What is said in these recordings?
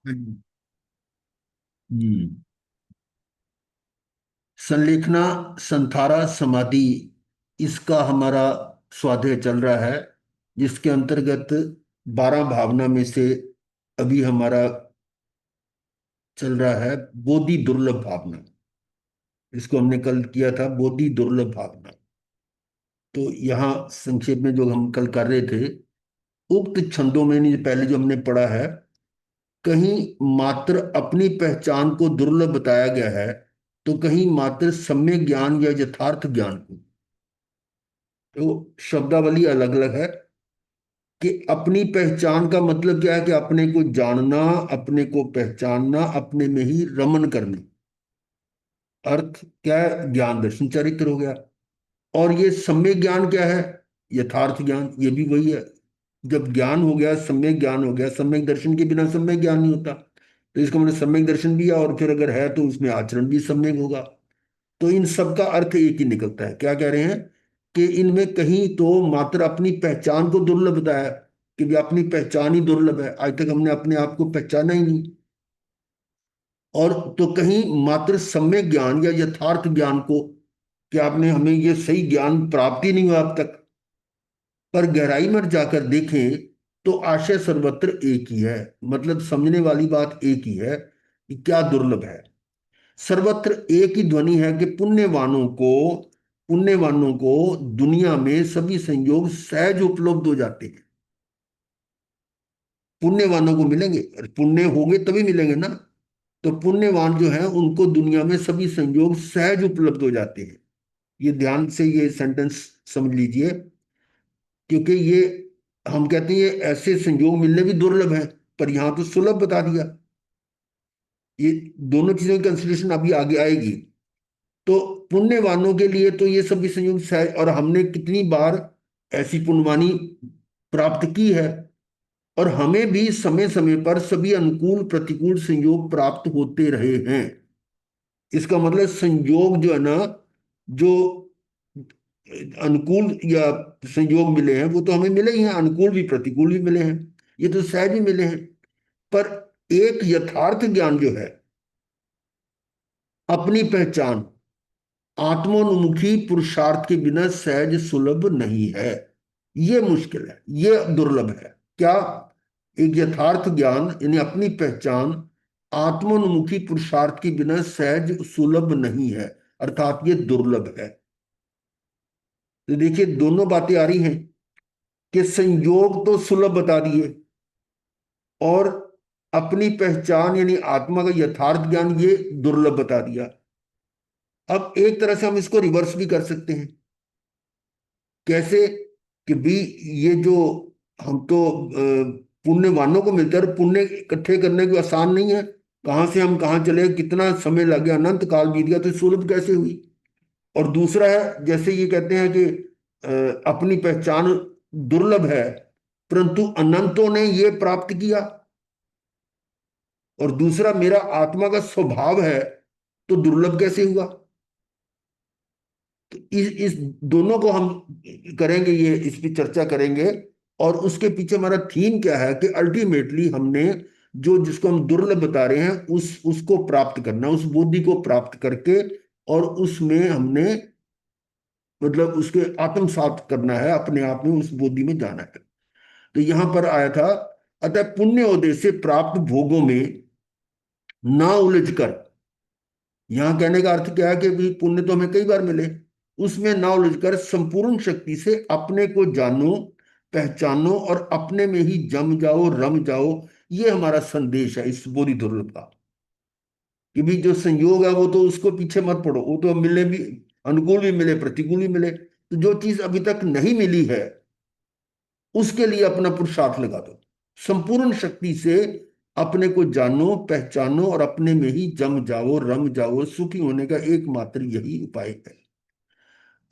हम्म। संलेखना संथारा समाधि, इसका हमारा स्वाध्याय चल रहा है, जिसके अंतर्गत 12 भावना में से अभी हमारा चल रहा है बोधि दुर्लभ भावना। इसको हमने कल किया था, बोधि दुर्लभ भावना। तो यहाँ संक्षेप में जो हम कल कर रहे थे, उक्त छंदों में नहीं, पहले जो हमने पढ़ा है, कहीं मात्र अपनी पहचान को दुर्लभ बताया गया है, तो कहीं मात्र सम्यक ज्ञान या यथार्थ ज्ञान को। तो शब्दावली अलग अलग है कि अपनी पहचान का मतलब क्या है, कि अपने को जानना, अपने को पहचानना, अपने में ही रमन करना। अर्थ क्या है? ज्ञान दर्शन चरित्र हो गया। और ये सम्यक ज्ञान क्या है? यथार्थ ज्ञान, ये भी वही है। जब ज्ञान हो गया, सम्यक ज्ञान हो गया, सम्यक दर्शन के बिना सम्यक ज्ञान नहीं होता। तो इसका मतलब सम्यक दर्शन भी है, और फिर अगर है तो उसमें आचरण भी सम्यक होगा। तो इन सब का अर्थ एक ही निकलता है। क्या कह रहे हैं? कि इनमें कहीं तो मात्र अपनी पहचान को दुर्लभ बताया, कि भी अपनी पहचान ही दुर्लभ है, आज तक हमने अपने आप को पहचाना ही नहीं। और तो कहीं मात्र सम्यक ज्ञान या यथार्थ ज्ञान को, कि आपने हमें ये सही ज्ञान प्राप्त ही नहीं हुआ अब तक। पर गहराई में जाकर देखें तो आशय सर्वत्र एक ही है। मतलब समझने वाली बात एक ही है कि क्या दुर्लभ है। सर्वत्र एक ही ध्वनि है कि पुण्यवानों को दुनिया में सभी संयोग सहज उपलब्ध हो जाते हैं। पुण्यवानों को मिलेंगे, और पुण्य होंगे तभी मिलेंगे ना। तो पुण्यवान जो है उनको दुनिया में सभी संयोग सहज उपलब्ध हो जाते हैं। ये ध्यान से ये सेंटेंस समझ लीजिए, क्योंकि ये हम कहते हैं ये ऐसे संयोग मिलने भी दुर्लभ है, पर यहां तो सुलभ बता दिया। ये दोनों चीजों की कंसिडरेशन अभी आगे आएगी। तो पुण्यवानों के लिए तो ये सभी संयोग सहज, और हमने कितनी बार ऐसी पुण्यवानी प्राप्त की है। और हमें भी समय समय पर सभी अनुकूल प्रतिकूल संयोग प्राप्त होते रहे हैं। इसका मतलब संयोग जो है ना, जो अनुकूल या संयोग मिले हैं वो तो हमें मिले ही हैं, अनुकूल भी प्रतिकूल भी मिले हैं, ये तो सहज ही मिले हैं। पर एक यथार्थ ज्ञान जो है, अपनी पहचान, आत्मोन्मुखी पुरुषार्थ के बिना सहज सुलभ नहीं है। ये मुश्किल है, ये दुर्लभ है। क्या? एक यथार्थ ज्ञान यानी अपनी पहचान आत्मोन्मुखी पुरुषार्थ के बिना सहज सुलभ नहीं है, अर्थात ये दुर्लभ है। तो देखिए दोनों बातें आ रही हैं, कि संयोग तो सुलभ बता दिए, और अपनी पहचान यानी आत्मा का यथार्थ ज्ञान ये दुर्लभ बता दिया। अब एक तरह से हम इसको रिवर्स भी कर सकते हैं। कैसे? कि भी ये जो हम तो पुण्यवानों को मिलता है, और पुण्य इकट्ठे करने की आसान नहीं है। कहाँ से हम कहाँ चले, कितना समय लग गया, अनंत काल बीत गया, तो सुलभ कैसे हुई? और दूसरा है, जैसे ये कहते हैं कि अपनी पहचान दुर्लभ है, परंतु अनंतों ने ये प्राप्त किया। और दूसरा, मेरा आत्मा का स्वभाव है, तो दुर्लभ कैसे हुआ? तो इस दोनों को हम करेंगे, ये इस पे चर्चा करेंगे। और उसके पीछे हमारा थीम क्या है, कि अल्टीमेटली हमने जो जिसको हम दुर्लभ बता रहे हैं उसको प्राप्त करना, उस बुद्धि को प्राप्त करके, और उसमें हमने मतलब उसके आत्मसात करना है, अपने आप में उस बुद्धि में जाना है। तो यहां पर आया था, अतः पुण्योदय से प्राप्त भोगों में ना उलझकर। यहां कहने का अर्थ क्या है, कि भी पुण्य तो हमें कई बार मिले, उसमें ना उलझकर संपूर्ण शक्ति से अपने को जानो, पहचानो, और अपने में ही जम जाओ, रम जाओ। ये हमारा संदेश है इस बोधि दुर्लभ का। कि भी जो संयोग है वो तो उसको पीछे मत पड़ो, वो तो मिले भी, अनुकूल भी मिले, प्रतिकूल भी मिले। तो जो चीज अभी तक नहीं मिली है, उसके लिए अपना पुरुषार्थ लगा दो, संपूर्ण शक्ति से अपने को जानो, पहचानो, और अपने में ही जम जाओ, रम जाओ। सुखी होने का एकमात्र यही उपाय है।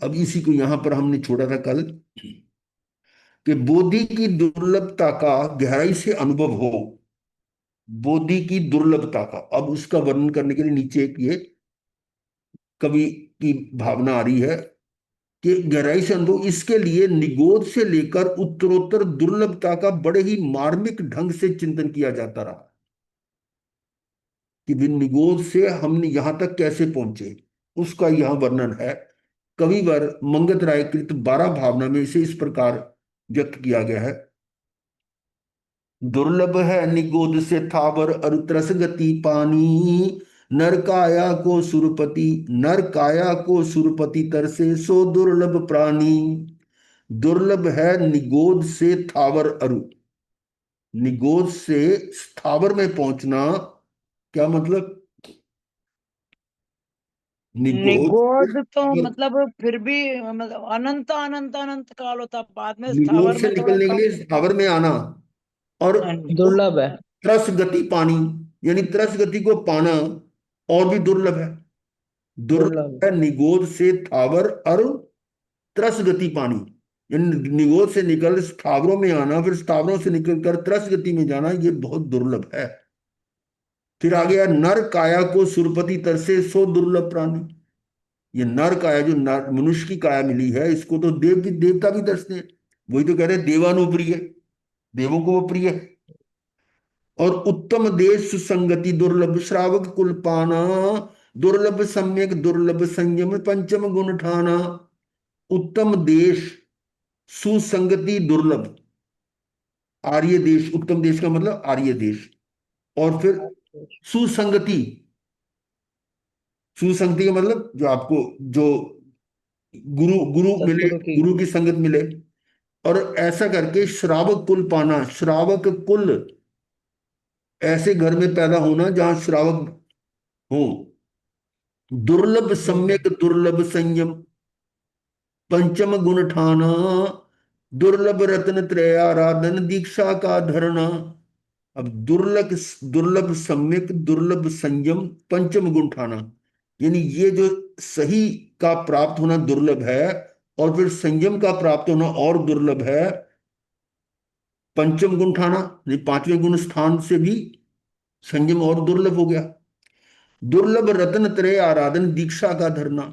अब इसी को यहां पर हमने छोड़ा था कल, कि बोधि की दुर्लभता का गहराई से अनुभव हो। बोधि की दुर्लभता का, अब उसका वर्णन करने के लिए नीचे एक ये कवि की भावना आ रही है, कि गहराई से अनुभव, इसके लिए निगोद से लेकर उत्तरोत्तर दुर्लभता का बड़े ही मार्मिक ढंग से चिंतन किया जाता रहा। कि भी निगोद से हमने यहां तक कैसे पहुंचे, उसका यहाँ वर्णन है। कविवर मंगत राय कृत 12 भावना में इसे इस प्रकार व्यक्त किया गया है। दुर्लभ है निगोद से थावर अरु त्रस गति पानी, नर काया को सुरपति, नर काया को सुरपति तरसे सो दुर्लभ प्राणी। दुर्लभ है निगोद से थावर अरु, निगोद से स्थावर में पहुंचना, क्या मतलब? निगोद से निगोद तो मतलब फिर भी मतलब अनंत अनंत अनंत काल होता, बाद में निगोद स्थावर से में थोड़ा निकलने के कम। लिए स्थावर में आना, और हाँ जी। उस दुर्लभ है। त्रस गति पानी, यानी त्रस गति को पाना और भी दुर्लभ है। दुर्लभ। दुर्लभ है निगोद से थावर और त्रस गति पानी, यानी निगोद से निकल स्थावरों में आना, फिर स्थावरों से निकलकर त्रस गति में जाना, ये बहुत दुर्लभ है। फिर आ गया नर काया को सुरपति तरसे सो दुर्लभ प्राणी। ये नर काया, जो नर मनुष्य की काया मिली है, इसको तो देव भी, देवता भी तरसते हैं। वही तो कह रहे हैं देवानुप्रिय, देवों को वो प्रिय है। और उत्तम देश सुसंगति दुर्लभ श्रावक कुल पाना, दुर्लभ सम्यक दुर्लभ संयम पंचम गुण ठाना। उत्तम देश सुसंगति दुर्लभ, आर्य देश, उत्तम देश का मतलब आर्य देश। और फिर सुसंगति, सुसंगति का मतलब जो आपको, जो गुरु गुरु मिले, सतगुरु की। गुरु की संगत मिले। और ऐसा करके श्रावक कुल पाना, श्रावक कुल, ऐसे घर में पैदा होना जहां श्रावक हो। दुर्लभ सम्यक दुर्लभ संयम पंचम गुण ठाना, दुर्लभ रत्न त्रय आराधन दीक्षा का धरना। अब दुर्लभ, दुर्लभ सम्यक दुर्लभ संयम पंचम गुण ठाना, यानी ये जो सही का प्राप्त होना दुर्लभ है, और फिर संयम का प्राप्त होना और दुर्लभ है। पंचम गुण ठाना, ये पांचवें गुण स्थान से भी संयम और दुर्लभ हो गया। दुर्लभ रत्न त्रय आराधन दीक्षा का धरना,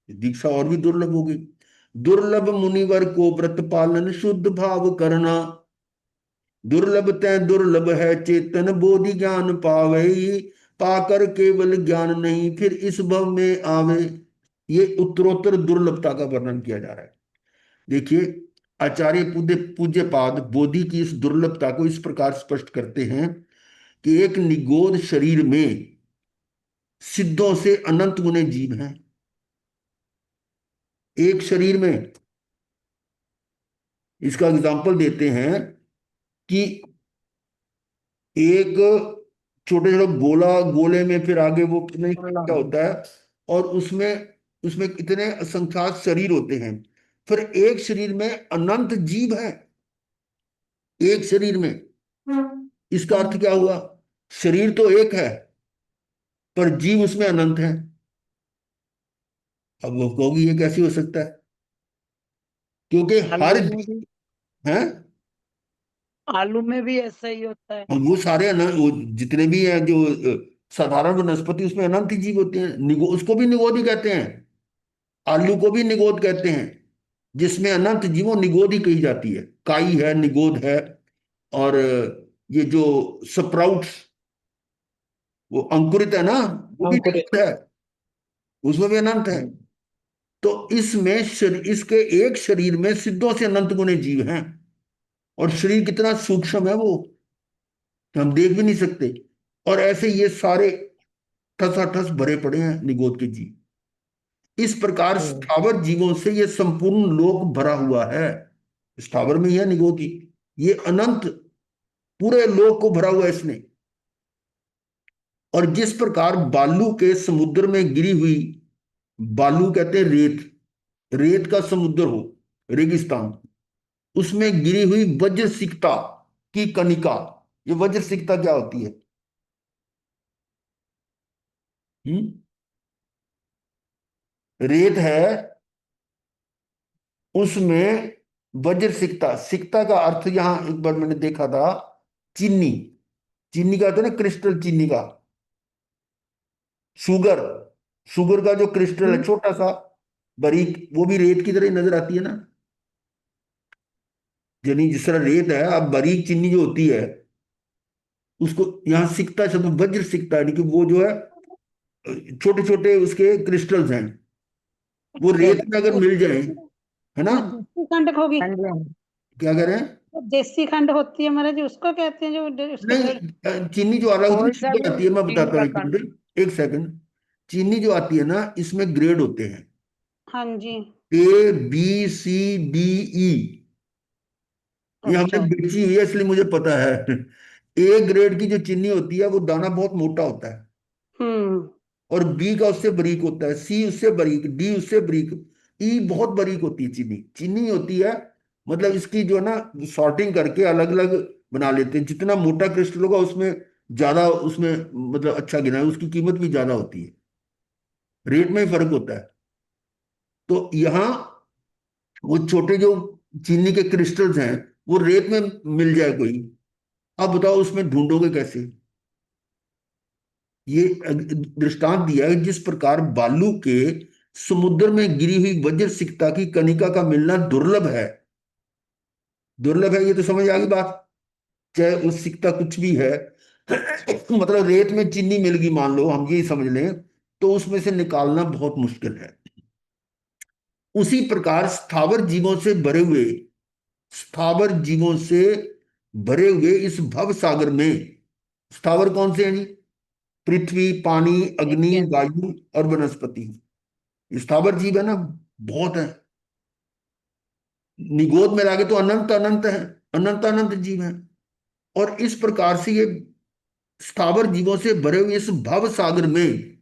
दीक्षा और भी दुर्लभ हो गई। दुर्लभ मुनिवर को व्रत पालन शुद्ध भाव करना, दुर्लभ तय दुर्लभ है चेतन बोधि ज्ञान पावे, पाकर केवल ज्ञान नहीं फिर इस भव में आवे। ये उत्तरोत्तर दुर्लभता का वर्णन किया जा रहा है। देखिए, आचार्य पूज्य पूज्य पाद बोधि की इस दुर्लभता को इस प्रकार स्पष्ट करते हैं कि एक निगोद शरीर में सिद्धों से अनंत गुने जीव हैं। एक शरीर में, इसका एग्जाम्पल देते हैं कि एक छोटे छोटे गोला, गोले में फिर आगे वो पता नहीं क्या होता है, और उसमें उसमें कितने असंख्यात शरीर होते हैं। फिर एक शरीर में अनंत जीव है, एक शरीर में। इसका अर्थ क्या हुआ? शरीर तो एक है, पर जीव उसमें अनंत है। अब वो कहोगी ये कैसे हो सकता है? क्योंकि हर आलू में जीव भी, है, आलू में भी ऐसा ही होता है। और वो सारे अनंत, वो जितने भी हैं जो साधारण वनस्पति, उसमें अनंत ही जीव होते हैं। निगो, उसको भी निगोद ही कहते हैं। आलू को भी निगोद कहते हैं, जिसमें अनंत जीवों, निगोद ही कही जाती है। काई है, निगोद है। और ये जो स्प्राउट्स, वो अंकुरित है ना, वो भी अंकुरित। निगोद है, उसमें भी अनंत है। हम्म। तो इसमें इसके एक शरीर में सिद्धों से अनंत गुने जीव हैं। और शरीर कितना सूक्ष्म है वो, हम देख भी नहीं सकते। और ऐसे ये सारे ठसाठस भरे पड़े हैं निगोद के जीव। इस प्रकार हम्म। स्थावर जीवों से ये संपूर्ण लोक भरा हुआ है। स्थावर में ही है निगोद ही, ये अनंत पूरे लोक को भरा हुआ है इसने। और जिस प्रकार बालू के समुद्र में गिरी हुई, बालू कहते हैं रेत, रेत का समुद्र हो, रेगिस्तान, उसमें गिरी हुई वज्र सिकता की कणिका। ये वज्र सिकता क्या होती है? हम्म? रेत है, उसमें वज्र सिकता, सिकता का अर्थ यहां एक बार मैंने देखा था, चीनी, चीनी का होता है ना, क्रिस्टल चीनी का। शुगर, शुगर का जो क्रिस्टल है छोटा सा बारीक, वो भी रेत की तरह ही नजर आती है ना। यानी जिस तरह रेत है, अब बारीक चीनी जो होती है, उसको यहाँ सिकता शब्द वज्र सिकता, यानी कि वो जो है छोटे छोटे उसके क्रिस्टल्स हैं, वो अच्छा। रेत में अगर मिल जाए, है ना। वो देसी खंड होगी। हाँ जी हाँ जी। क्या कह रहे हैं? वो देसी खंड होती है महाराज जी, उसको कहते हैं जो उसके नहीं, ब्लड। चीनी जो आ रहा है उसमें कोई सा शुगर भी आती है, मैं चीनी बताता हूँ का एक खंड। मिनट, एक सेकंड। चीनी जो आती है ना, इसमें ग्रेड होते हैं, हाँ जी। A B C D E. ये हमने अच्छा। बेची हुई है इसलिए मुझे पता है। ए ग्रेड की जो चीनी होती है वो दाना बहुत मोटा होता है, हम्म। और बी का उससे बारीक होता है, सी उससे बारीक, डी उससे बारीक, ई बहुत बारीक होती है चीनी। चीनी होती है, मतलब इसकी जो है ना सॉर्टिंग करके अलग अलग बना लेते हैं, जितना मोटा क्रिस्टल होगा उसमें ज्यादा, उसमें मतलब अच्छा गिना है, उसकी कीमत भी ज्यादा होती है, रेट में ही फर्क होता है। तो यहाँ वो छोटे जो चीनी के क्रिस्टल्स हैं, वो रेत में मिल जाए कोई, अब बताओ उसमें ढूंढोगे कैसे? ये दृष्टांत दिया है, जिस प्रकार बालू के समुद्र में गिरी हुई वज्र सिकता की कणिका का मिलना दुर्लभ है। दुर्लभ है, ये तो समझ आ गई बात। चाहे वो सिकता कुछ भी है, मतलब रेत में चीनी मिल गई मान लो, हम यही समझ लें, तो उसमें से निकालना बहुत मुश्किल है। उसी प्रकार स्थावर जीवों से भरे हुए इस भव सागर में, स्थावर कौन से हैं जी? पृथ्वी, पानी, अग्नि, हाँ जी। वायु और वनस्पति, स्थावर जीव है ना, बहुत है। निगोद में लागे तो अनंत अनंत है, अनंत अनंत जीव है। और इस प्रकार से ये स्थावर जीवों से भरे हुए इस भव सागर में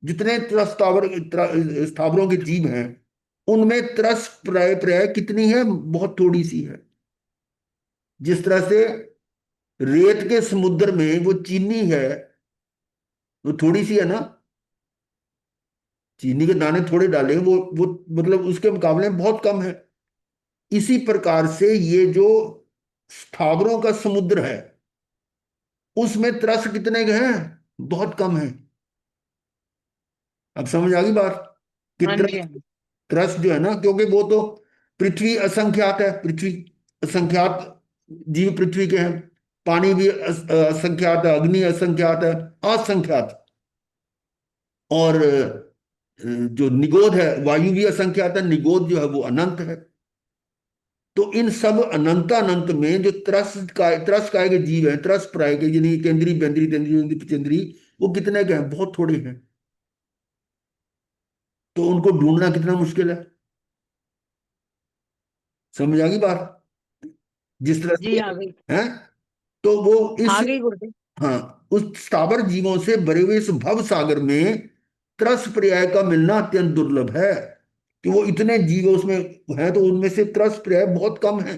जितने स्थावरों के जीव हैं, उनमें त्रस प्राय प्राय कितनी है? बहुत थोड़ी सी है। जिस तरह से रेत के समुद्र में वो चीनी है, वो थोड़ी सी है ना, चीनी के दाने थोड़े डाले हैं, वो मतलब उसके मुकाबले में बहुत कम है। इसी प्रकार से ये जो स्थावरों का समुद्र है, उसमें त्रस कितने के हैं? बहुत कम है। अब समझ आ गई बात कि हाँ जी त्रस, हाँ जी। त्रस जो है ना, क्योंकि वो तो पृथ्वी असंख्यात है, पृथ्वी असंख्यात जीव पृथ्वी के हैं, पानी भी असंख्यात है, अग्नि असंख्यात है, असंख्यात। और जो निगोद है, वायु भी असंख्यात है, निगोद जो है वो अनंत है। तो इन सब अनंत अनंत में जो त्रस काय के जीव हैं, त्रस प्राय के, यानी केंद्रीय बेंद्री तेंद्री पिचेंद्री, वो कितने के हैं? बहुत थोड़े हैं। तो उनको ढूंढना कितना मुश्किल है। समझ आ गई बात? जिस तरह जी से आ गई। है, तो वो इस, आ गई गुरुजी। हाँ, उस स्थावर जीवों से भरे हुए इस भव सागर में त्रस पर्याय का मिलना अत्यंत दुर्लभ है, कि वो इतने जीव उसमें हैं, तो उनमें से त्रस पर्याय बहुत कम है।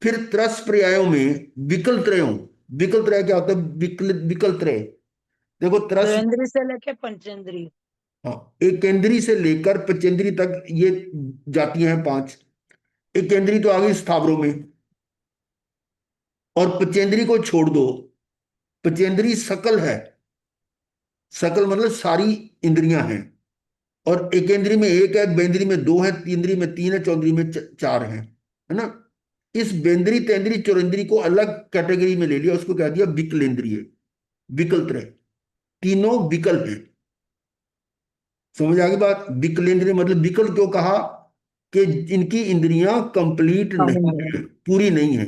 फिर त्रस पर्यायों में विकल त्रयों, विकल त्रय क्या होता है? विकल त्रय, देखो त्रस, द्विवेंद्री से लेके पंचेंद्री। हाँ, एक केंद्री से लेकर पचेंद्री तक ये जातियां हैं पांच। एक केंद्री तो आ गई स्थावरों में, और पचेंद्री को छोड़ दो, पचेंद्री सकल है, सकल मतलब सारी इंद्रियां हैं। और एकेंद्री में एक है, बेंद्री में दो है, तीन्द्री में तीन है, चौंद्री में चार है ना। इस बेंद्री तेंद्री चौरेंद्री को अलग कैटेगरी में ले लिया, उसको कह दिया विकलेंद्रिय, विकल त्रय, तीनों विकल हैं। समझ आ गई बात? विकलेंद्रिय मतलब विकल क्यों कहा? कि इनकी इंद्रियां कंप्लीट हाँ नहीं जी। है, पूरी नहीं है।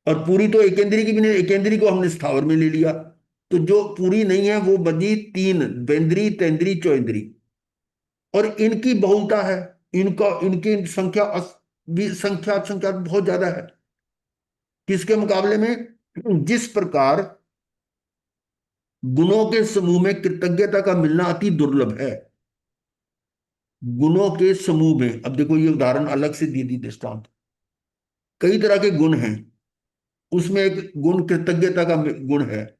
और पूरी तो एकेंद्री की भी नहीं, एकेंद्री को हमने स्थावर में ले लिया, तो जो पूरी नहीं है वो बनी तीन, बेंद्री तेंद्री चौंद्री। और इनकी बहुलता है, इनका इनकी संख्या भी संख्या संख्या बहुत ज्यादा है। किसके मुकाबले में? जिस प्रकार गुणों के समूह में कृतज्ञता का मिलना अति दुर्लभ है, गुणों के समूह में, अब देखो ये उदाहरण अलग से दी दी दृष्टांत, कई तरह के गुण हैं, उसमें एक गुण कृतज्ञता का गुण है,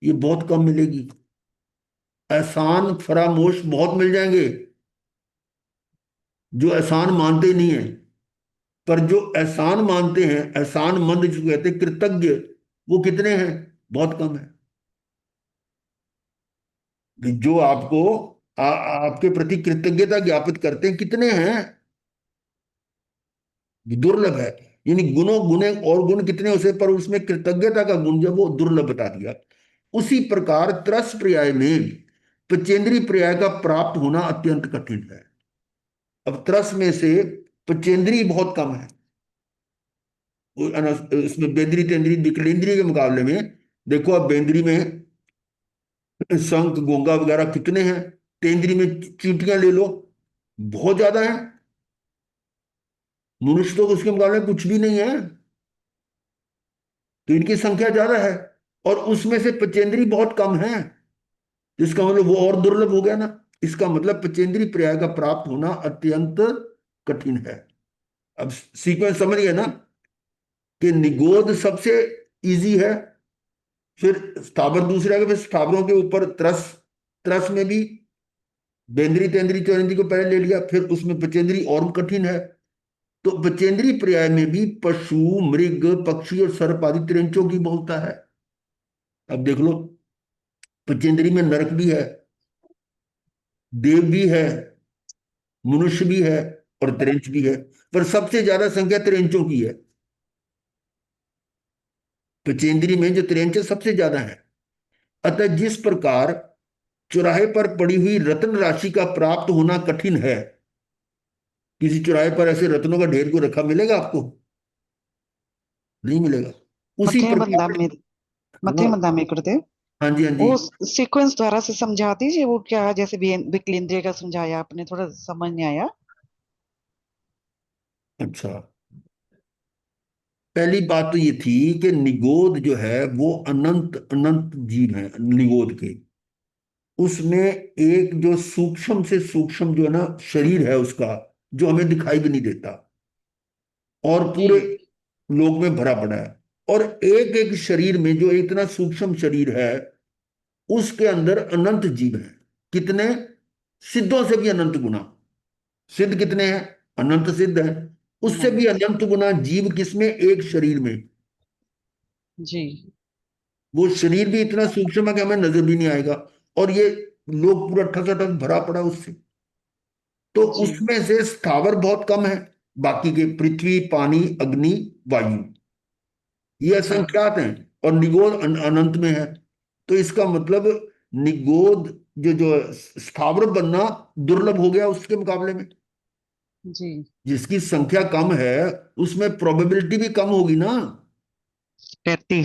ये बहुत कम मिलेगी। एहसान फरामोश बहुत मिल जाएंगे, जो एहसान मानते ही नहीं है। पर जो एहसान मानते हैं, एहसान मंद जिसको कहते हैं, कृतज्ञ, वो कितने हैं? बहुत कम है। जो आपको आपके प्रति कृतज्ञता ज्ञापित करते हैं, कितने हैं? दुर्लभ है। यानी गुणों गुणे और गुण कितने उसे, पर उसमें कृतज्ञता का गुण जब वो दुर्लभ बता दिया। उसी प्रकार त्रस पर्याय में पचेंद्री पर्याय का प्राप्त होना अत्यंत कठिन है। अब त्रस में से पचेंद्री बहुत कम है, उसमें बेंद्री तेंद्री विकलेंद्री के मुकाबले में। देखो अब बेंद्री में शंख गोंगा वगैरह कितने हैं, तेंद्री में चींटियां ले लो, बहुत ज्यादा है। मनुष्य तो उसके मुकाबले में कुछ भी नहीं है, तो इनकी संख्या ज्यादा है। और उसमें से पचेंद्री बहुत कम है, इसका मतलब वो और दुर्लभ हो गया ना। इसका मतलब पचेंद्री पर्याय का प्राप्त होना अत्यंत कठिन है। अब सीक्वेंस समझ गए ना, कि निगोद सबसे इजी है, फिर स्थावर दूसरे आगे, फिर स्थावरों के ऊपर त्रस, त्रस में भी बेंद्री तेंद्री चौरेंद्री को पहले ले लिया, फिर उसमें पचेंद्री और कठिन है। तो बचेंद्री पर्याय में भी पशु, मृग, पक्षी और सर्प आदि त्रिंचों की बहुलता है। अब देख लो, बचेंद्री में नरक भी है, देव भी है, मनुष्य भी है और त्रिंच भी है, पर सबसे ज्यादा संख्या त्रिंचों की है। बचेंद्री में जो त्रिंच है सबसे ज्यादा है। अतः जिस प्रकार चौराहे पर पड़ी हुई रत्न राशि का प्राप्त होना कठिन है, किसी चौराहे पर ऐसे रत्नों का ढेर को रखा मिलेगा आपको? नहीं मिलेगा। उसी मध्यम बंदा प्रकार, में हाँ, मध्यम बंदा में कर दे। हाँ जी, हाँ जी। वो सीक्वेंस द्वारा से समझा दीजिए, वो क्या जैसे विकलेंद्रिय का समझाया आपने, थोड़ा समझ नहीं आया। अच्छा, पहली बात तो ये थी कि निगोद जो है वो अनंत अनंत जीव है निगोद के। उसमें एक जो सूक्ष्म से सूक्ष्म जो है ना शरीर है उसका, जो हमें दिखाई भी नहीं देता, और जी पूरे लोक में भरा पड़ा है। और एक एक शरीर में जो इतना सूक्ष्म शरीर है, उसके अंदर अनंत जीव है। कितने? सिद्धों से भी अनंत गुना। सिद्ध कितने हैं? अनंत सिद्ध है। उससे भी अनंत। अनंत गुना जीव किसमें? एक शरीर में। जी वो शरीर भी इतना सूक्ष्म है कि हमें नजर भी नहीं आएगा, और ये लोग पूरा ठसाठस भरा पड़ा उससे। तो जी उसमें से स्थावर बहुत कम है, बाकी के पृथ्वी, पानी, अग्नि, वायु, ये जी असंख्यात हैं। और निगोद अनंत में है। तो इसका मतलब निगोद जो जो स्थावर बनना दुर्लभ हो गया उसके मुकाबले में। जी जिसकी संख्या कम है उसमें प्रोबेबिलिटी भी कम होगी ना। कहती।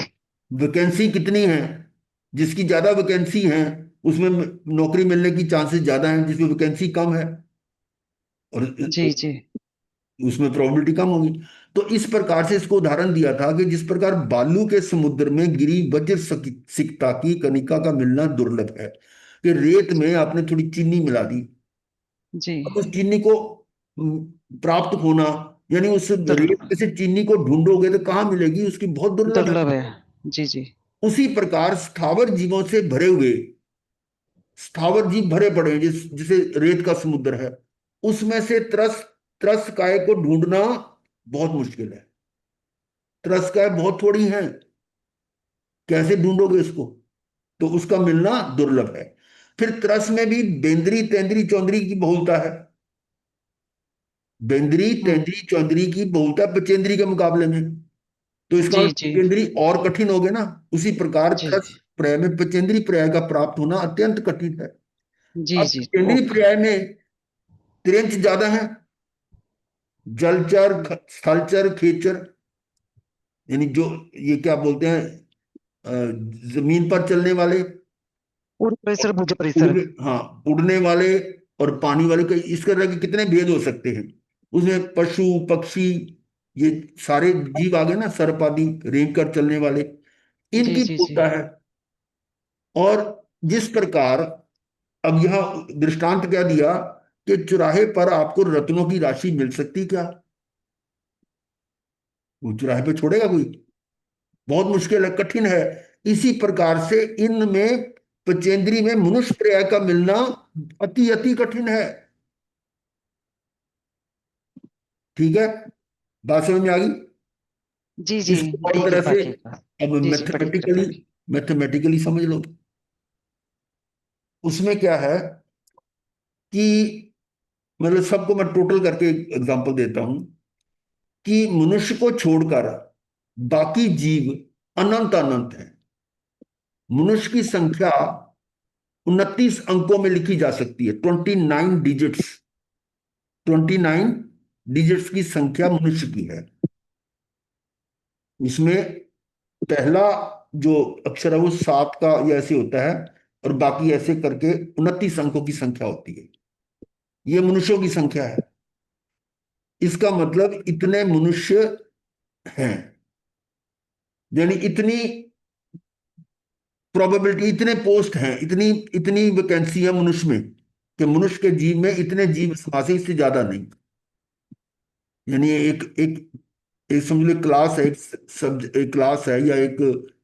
वैकेंसी कितनी है? जिसकी ज्यादा वैकेंसी है उसमें नौकरी मिलने की चांसेस ज्यादा हैं, जिसमें वैकेंसी कम है और जी जी उसमें प्रोबेबिलिटी कम होगी। तो इस प्रकार से इसको उदाहरण दिया था कि जिस प्रकार बालू के समुद्र में गिरी वज्र सिकता की कणिका का मिलना दुर्लभ है, कि रेत में आपने थोड़ी चीनी मिला दी, जी अब उस चीनी को प्राप्त होना, यानी उस रेत दुर्लभ। में से चीनी को ढूंढोगे तो कहाँ मिलेगी? उसकी बहुत दुर्लभ है। दुर्लभ है। जी जी उसी प्रकार स्थावर जीवों से भरे हुए, स्थावर जीव भरे पड़े हैं जिसे रेत का समुद्र है, उसमें से त्रस, त्रस काय को ढूंढना बहुत मुश्किल है। त्रस काय बहुत थोड़ी है, कैसे ढूंढोगे उसको? तो उसका मिलना दुर्लभ है। फिर त्रस में भी बेंद्री तेंद्री चौंदरी की बहुलता है। बेंद्री हम्म। तेंद्री चौंदरी की बहुलता पचेंद्री के मुकाबले में। तो इसका जी मतलब जी पचेंद्री और कठिन हो गए ना। उसी प्रकार जी त्रस पर्याय में पचेंद्री पर्याय का प्राप्त होना अत्यंत कठिन है। जी अब जी पचेंद्री ओके। पर्याय में त्रिंच ज्यादा है, जलचर, स्थलचर, खेचर, यानी जो ये क्या बोलते हैं, जमीन पर चलने वाले, उड़ परिसर भुज परिसर। उड़ने, हाँ, उड़ने वाले और पानी वाले, के इस तरह के कितने भेद हो सकते हैं। उसमें पशु, पक्षी, ये सारे जीव आ गए ना, सर्प आदि रेंग कर चलने वाले, जी इनकी जी जी पूर्णता है। और जिस प्रकार, अब यह दृष्टांत क्या दिया कि चुराहे पर आपको रत्नों की राशि मिल सकती क्या? वो चुराहे पे छोड़ेगा कोई? बहुत मुश्किल है, कठिन है। इसी प्रकार से इनमें पचेंद्री में मनुष्य पर्याय का मिलना अति अति कठिन है। ठीक है, बात समझ में आ गई? जी जी। इसको और बड़ी तरह कृपा से की। अब जी जी बड़ी कृपा मैथमेटिकली, की। मैथमेटिकली समझ लो। उसमें क्या है कि मतलब सबको मैं टोटल करके एग्जांपल देता हूं। कि मनुष्य को छोड़कर बाकी जीव अनंत अनंत है। मनुष्य की संख्या 29 अंकों में लिखी जा सकती है, 29 डिजिट्स की संख्या मनुष्य की है। इसमें पहला जो अक्षर है वो 7 का या ऐसे होता है, और बाकी ऐसे करके 29 अंकों की संख्या होती है। ये मनुष्यों की संख्या है। इसका मतलब इतने मनुष्य हैं, यानी इतनी प्रोबेबिलिटी, इतने पोस्ट हैं, इतनी इतनी वैकेंसी है मनुष्य में, कि मनुष्य के जीव में इतने जीव समासे, इससे ज्यादा नहीं। यानी एक एक एक समझ लो क्लास है, एक क्लास है या एक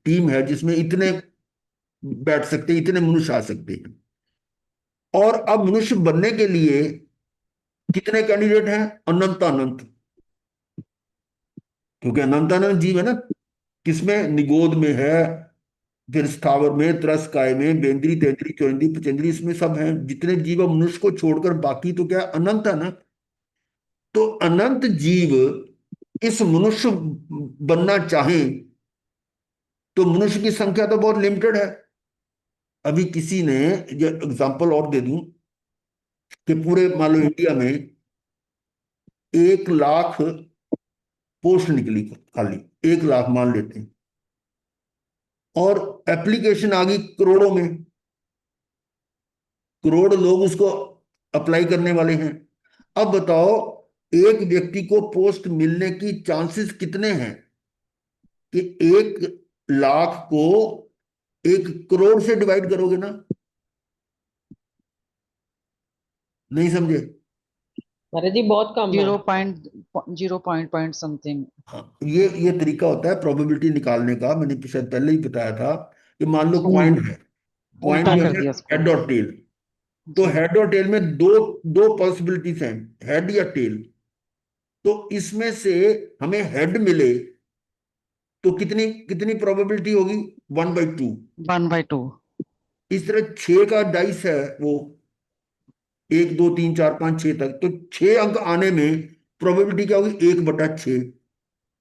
टीम है जिसमें इतने बैठ सकते हैं, इतने मनुष्य आ सकते हैं। और अब मनुष्य बनने के लिए कितने कैंडिडेट हैं? अनंत अनंत, क्योंकि अनंत अनंत जीव है ना। किसमें? निगोद में है, फिर स्थावर में, त्रस्काय में, बेंद्री, तेंद्री, चौंद्री, पचेंद्री, इसमें सब हैं जितने जीव है। मनुष्य को छोड़कर बाकी तो क्या अनंत है ना। तो अनंत जीव इस मनुष्य बनना चाहें तो मनुष्य की संख्या तो बहुत लिमिटेड है। अभी किसी ने, ये एग्जांपल और दे दूं, कि पूरे मान लो इंडिया में 1 लाख पोस्ट निकली खाली, 1 लाख मान लेते हैं, और एप्लीकेशन आ गई करोड़ों में, करोड़ लोग उसको अप्लाई करने वाले हैं। अब बताओ, एक व्यक्ति को पोस्ट मिलने की चांसेस कितने हैं? कि 1 लाख को 1 करोड़ से डिवाइड करोगे ना। नहीं समझे? महाराज जी बहुत कम है। 0.0 समथिंग। हाँ, ये तरीका होता है प्रोबेबिलिटी निकालने का। मैंने शायद पहले ही बताया था कि मान लो कॉइन है, कॉइन उल्टा जो कर है दिया उसको। हेड और टेल। तो जी। हेड और टेल में दो दो पॉसिबिलिटीज हैं, हेड या टेल। तो इसमें से हमें हेड मिले तो कितनी कितनी प्रोबेबिलिटी होगी? 1/2। 1/2। इस तरह 6 का डाइस है वो, 1 2 3 4 5 6 तक, तो 6 अंक आने में प्रोबेबिलिटी क्या होगी? 1/6।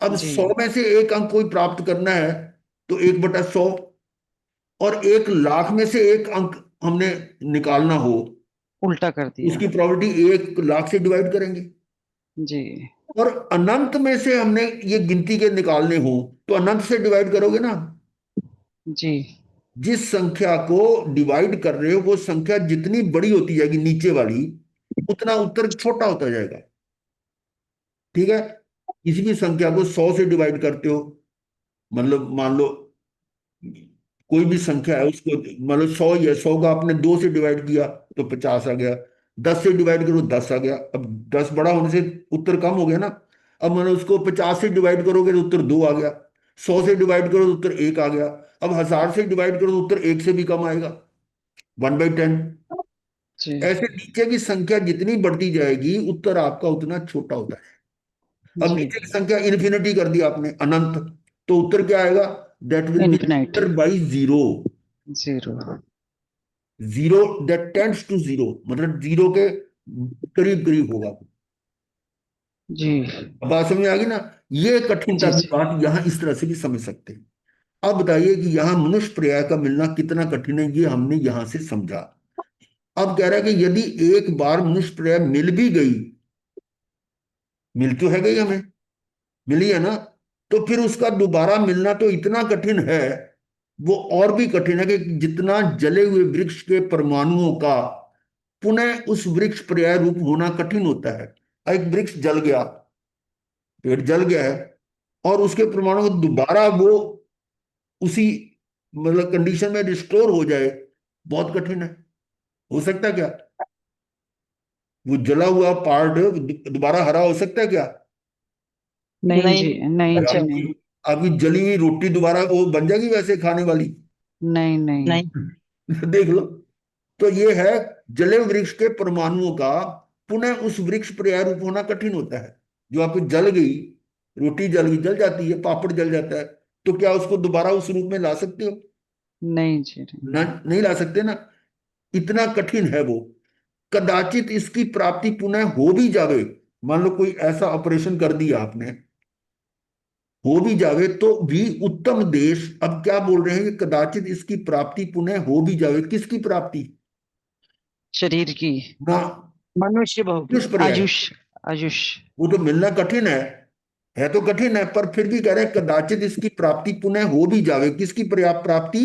अब जी 100 में से 1 अंक कोई प्राप्त करना है तो 1/100, और 1 लाख में से 1 अंक हमने निकालना हो, उल्टा कर दिया। उसकी प्रोबेबिलिटी 1 लाख से डिवाइड करेंगे। जी और अनंत में से हमने ये गिनती के निकालने हो तो अनंत से डिवाइड करोगे ना। जी जिस संख्या को डिवाइड कर रहे हो वो संख्या जितनी बड़ी होती जाएगी नीचे वाली, उतना उत्तर छोटा होता जाएगा। ठीक है? किसी भी संख्या को 100 से डिवाइड करते हो, मतलब मान लो कोई भी संख्या है, उसको मतलब 100 ही है, 100 का आपने 2 से डिवाइड किया तो 50 आ गया। 10 से डिवाइड करो 10 आ गया। अब 10 बड़ा होने से उत्तर कम हो गया ना। अब मतलब उसको 50 से डिवाइड करोगे तो उत्तर 2 आ गया। 100 से डिवाइड करो तो उत्तर 1 आ गया। अब 1000 से डिवाइड करो तो उत्तर 1 से भी कम आएगा, 1/10। जी ऐसे नीचे की संख्या जितनी बढ़ती जाएगी उत्तर आपका उतना छोटा होता है। अब जी। नीचे की संख्या इन्फिनिटी कर दी आपने, अनंत, तो उत्तर क्या आएगा? That will be infinite. By 0। 0। 0 that tends to 0, मतलब 0 के करीब करीब होगा। जी अब बात समझ में आ गई ना। ये कठिनता जी की जी। बात यहां इस तरह से भी समझ सकते हैं। अब बताइए कि यहां मनुष्य पर्याय का मिलना कितना कठिन है, ये हमने यहां से समझा। अब कह रहा है कि यदि एक बार मनुष्य पर्याय मिल भी गई, मिल तो है गई, हमें मिली है ना, तो फिर उसका दोबारा मिलना तो इतना कठिन है, वो और भी कठिन है कि जितना जले हुए वृक्ष के परमाणुओं का पुनः उस वृक्ष पर्याय रूप होना कठिन होता है। एक वृक्ष जल गया, पेड़ जल गया है, और उसके परमाणु को दोबारा वो उसी मतलब कंडीशन में रिस्टोर हो जाए, बहुत कठिन है। हो सकता है क्या? वो जला हुआ पार्ट दोबारा हरा हो सकता है क्या? नहीं जी, नहीं। नहीं अरे जी, अच्छा। नहीं। आपकी जली हुई रोटी दोबारा वो बन जाएगी वैसे खाने वाली? नहीं नहीं। नहीं। देख लो। तो ये है, जले वृक्ष के परमाणुओं का पुनः उस वृक्ष पर्याय रूप होना कठिन होता है। जो आपको जल गई, रोटी जल गई, जल जाती है, पापड़ जल जाता है, तो क्या उसको दोबारा उस रूप में ला सकते हो? नहीं जी, नहीं। ना, नहीं ला सकते ना। इतना कठिन है वो। कदाचित इसकी प्राप्ति पुनः हो भी जावे, मान लो कोई ऐसा ऑपरेशन कर दिया आपने हो भी जावे तो भी उत्तम देश। अब क्या बोल रहे हैं कि कदाचित इसकी प्राप्ति पुनः हो भी जावे, किसकी प्राप्ति? शरीर की। ना, मनुष्य भाव की। दुष्पर्याय। आयुष। आयुष। वो तो मिलना कठिन है तो कठिन है, पर फिर भी कह रहे हैं कदाचित इसकी प्राप्ति पुनः हो भी जावे। किसकी प्राप्ति?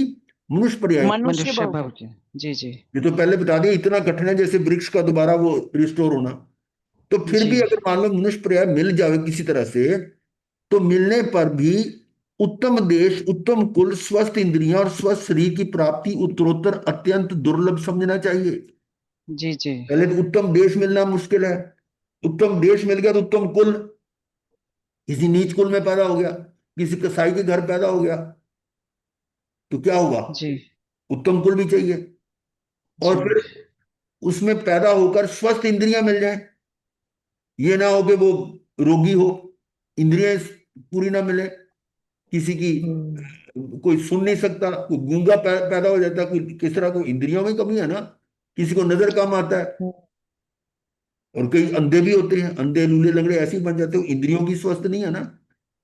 मनुष्य पर्याय। मनुष्य मनुष्य भाव भाव की। की। जी जी। ये तो पहले बता दिया, इतना कठिन है जैसे वृक्ष का दोबारा वो रिस्टोर होना। तो फिर जी भी अगर मान लो मनुष्य पर्याय मिल जावे किसी तरह से, तो मिलने पर भी उत्तम देश, उत्तम कुल, स्वस्थ इंद्रियां और स्वस्थ शरीर की प्राप्ति उत्तरोत्तर अत्यंत दुर्लभ समझना चाहिए। जी जी। पहले तो उत्तम देश मिलना मुश्किल है, उत्तम देश मिल गया तो उत्तम कुल, किसी नीच कुल में पैदा हो गया, किसी कसाई के घर पैदा हो गया, तो क्या होगा? जी उत्तम कुल भी चाहिए। और जी। फिर उसमें पैदा होकर स्वस्थ इंद्रियां मिल जाए, ये ना हो कि वो रोगी हो, इंद्रियां पूरी ना मिले किसी की। हम्म कोई सुन नहीं सकता, कोई गूंगा पैदा हो जाता है, कोई किस तरह को, इंद्रियों में कमी है ना। किसी को नजर कम आता है, और कई अंधे भी होते हैं, अंधे लूले लंगड़े ऐसे ही बन जाते हो, इंद्रियों की स्वस्थ नहीं है ना।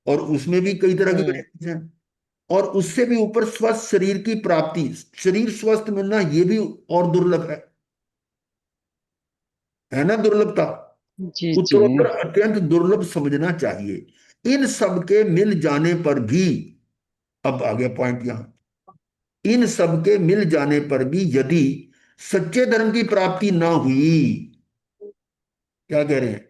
और उसमें भी कई तरह की हम्म वैरायटीज हैं। और उससे भी ऊपर स्वस्थ शरीर की प्राप्ति, शरीर स्वस्थ मिलना ये भी और दुर्लभ है ना, दुर्लभता। जी जी। उत्तरोत्तर अत्यंत दुर्लभ समझना चाहिए। इन सब के मिल जाने पर भी, अब आ गया पॉइंट यहां, इन सब के मिल जाने पर भी यदि सच्चे धर्म की प्राप्ति ना हुई, क्या कह रहे हैं,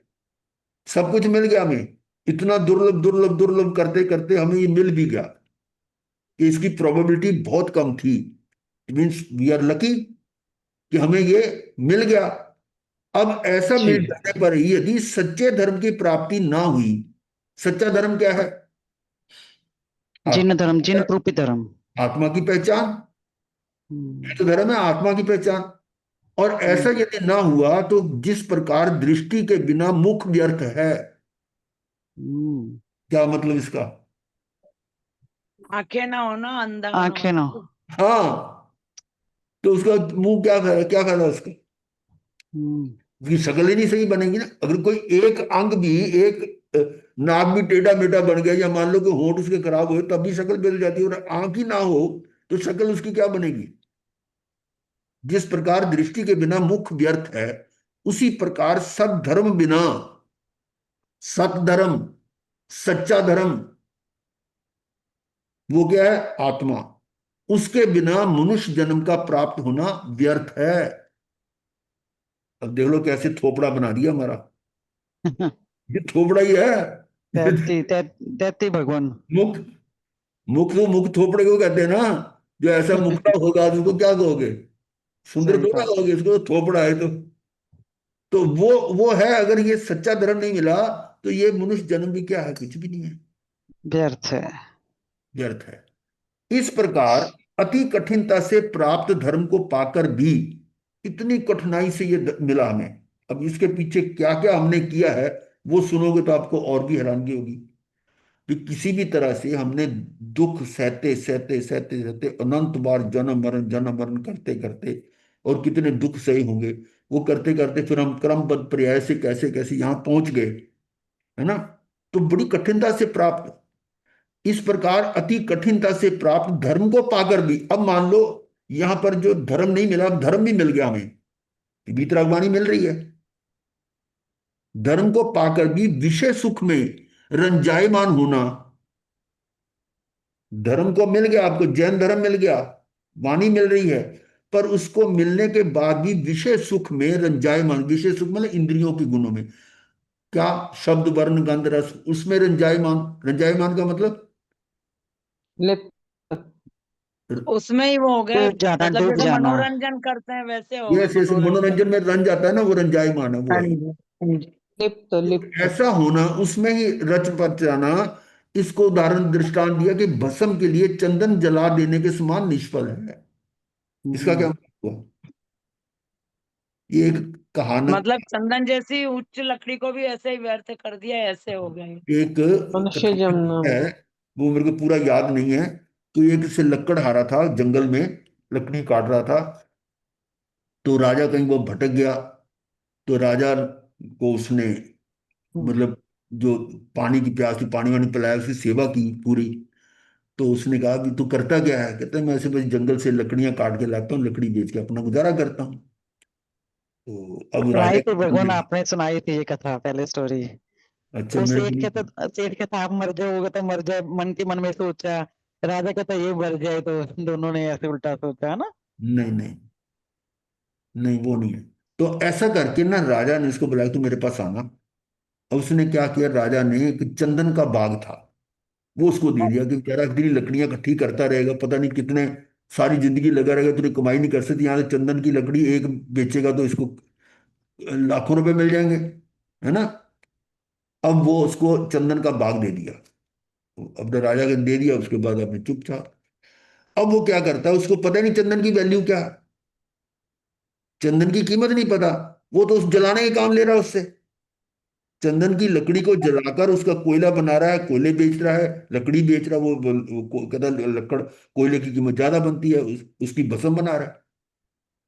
सब कुछ मिल गया हमें, इतना दुर्लभ दुर्लभ दुर्लभ करते करते हमें ये मिल भी गया कि इसकी प्रोबेबिलिटी बहुत कम थी, मीन्स वी आर लकी कि हमें ये मिल गया। अब ऐसा जी। मिल जाने पर ही यदि सच्चे धर्म की प्राप्ति ना हुई, सच्चा धर्म क्या है? जिन धर्म, जिन आत्मा, रूपी धर्म। आत्मा की पहचान। ये हम्म तो धर्म है, आत्मा की पहचान। और ऐसा हम्म यदि ना हुआ तो जिस प्रकार दृष्टि के बिना मुख व्यर्थ है, हम्म। क्या मतलब इसका? आंखें ना होना, अंधा होना आंखें ना। मतलब। हाँ, तो उसका मुंह क्या फायदा, क्या फायदा उसका? हम्म। उसकी शक्ल ही नहीं सही बनेगी ना। अगर कोई एक अंग भी, एक अ, नाक भी टेढ़ा मेढ़ा बन गया, या मान लो कि होंठ उसके खराब हुए, तब भी शक्ल बदल जाती है। और आंख ही ना हो तो शक्ल उसकी क्या बनेगी? जिस प्रकार दृष्टि के बिना मुख व्यर्थ है, उसी प्रकार सद्धर्म बिना, सत धर्म, सच्चा धर्म, वो क्या है? आत्मा। उसके बिना मनुष्य जन्म का प्राप्त होना व्यर्थ है। अब देख लो कैसे थोपड़ा बना दिया हमारा, ये थोपड़ा ही है। दैती भगवान। मुख, मुख तो मुख थोपड़े को कहते हैं ना। जो ऐसा मुखड़ा होगा तो उसको क्या कहोगे? सुंदर सही थोड़ा बात। कहोगे इसको, तो थोपड़ा है तो वो है। अगर ये सच्चा धर्म नहीं मिला तो ये मनुष्य जन्म भी क्या है? कुछ भी नहीं है, व्यर्थ है। व्यर्थ है। इस प्रकार अति कठिनता से प्राप्त धर्म को पाकर भी इतनी कठिनाई से ये मिला हमें। अब इसके पीछे क्या क्या हमने किया है वो सुनोगे तो आपको और भी हैरानगी होगी कि किसी भी तरह से हमने दुख सहते सहते सहते सहते अनंत बार जन्म मरण करते करते, और कितने दुख सहे होंगे, वो करते करते फिर हम क्रमबद्ध पर्याय से कैसे कैसे यहाँ पहुंच गए, है ना। तो बड़ी कठिनता से प्राप्त, इस प्रकार अति कठिनता से प्राप्त धर्म को पाकर भी, अब मान लो यहां पर जो धर्म नहीं मिला, अब धर्म भी मिल गया हमें, वितरागवाणी मिल रही है। धर्म को पाकर भी विषय सुख में रंजायमान होना, धर्म को मिल गया, आपको जैन धर्म मिल गया, वाणी मिल रही है, पर उसको मिलने के बाद भी विषय सुख में रंजायमान, विषय सुख मतलब इंद्रियों के गुणों में, क्या? शब्द वर्ण गंध रस, उसमें रंजायमान। रंजायमान का मतलब लिप उसमें ही वो हो गया, डूब जाना, मतलब डूब जैसे जाना। मनोरंजन करते हैं वैसे हो ये गया ऐसे मनोरंजन। मनोरंजन में रंग जाता है ना, वो रंजायमान है, वो हाँ है। जी, हाँ जी। लिप्त लिप्त ऐसा होना, उसमें ही रच पच जाना। इसको उदाहरण दृष्टांत दिया कि भस्म के लिए चंदन जला देने के समान निष्फल है। इसका क्या हम्म। मतलब हुआ? ये एक कहानक, मतलब चंदन जैसी उच्च लकड़ी को भी ऐसे ही व्यर्थ कर दिया, ऐसे हो गए। एक मनुष्य कथानक जन्म। है, वो मेरे को पूरा याद नहीं है। तो एक से लकड़हारा था, जंगल में लकड़ी काट रहा था, तो राजा कहीं वो भटक गया। तो राजा को उसने, मतलब जो पानी की प्यास थी, पानी वानी पिलाया, उसकी सेवा की पूरी। तो उसने कहा भी तू करता क्या है? कहता है मैं ऐसे बस जंगल से लकड़ियां काट के लाता हूँ, लकड़ी बेच के अपना गुजारा करता हूँ। तो अब सुनाई राजा, थी भगवान, आपने सुनाई थी ये कथा पहले, स्टोरी। अच्छा वो मैं सेठ कहता आप मर जाओगे तो मर जाए, मन के मन में सोचा। राजा कहता ये मर जाए, तो दोनों ने ऐसे उल्टा सोचा है ना। नहीं नहीं नहीं, वो नहीं है। तो ऐसा करके ना राजा ने इसको बुलाया, तू मेरे पास आना। अब उसने क्या किया, राजा ने एक चंदन का बाग था, वो उसको दे दिया कि बेचारा इतनी लकड़ियां इकट्ठी करता रहेगा, पता नहीं कितने सारी जिंदगी लगा रहेगा, तुझे कमाई नहीं कर सकती। यहाँ से चंदन की लकड़ी एक बेचेगा तो इसको लाखों रुपए मिल जाएंगे, है ना। अब वो उसको चंदन का बाग दे दिया। अब तो राजा ने दे दिया, उसके बाद अपने चुपचाप। अब वो क्या करता है, उसको पता नहीं चंदन की वैल्यू क्या है, चंदन की कीमत नहीं पता। वो तो उस जलाने के काम ले रहा है उससे। चंदन की लकड़ी को जलाकर उसका कोयला बना रहा है, कोयले बेच रहा है, लकड़ी बेच रहा है। कहता है लकड़ कोयले की कीमत ज्यादा बनती है, उसकी भस्म बना रहा है।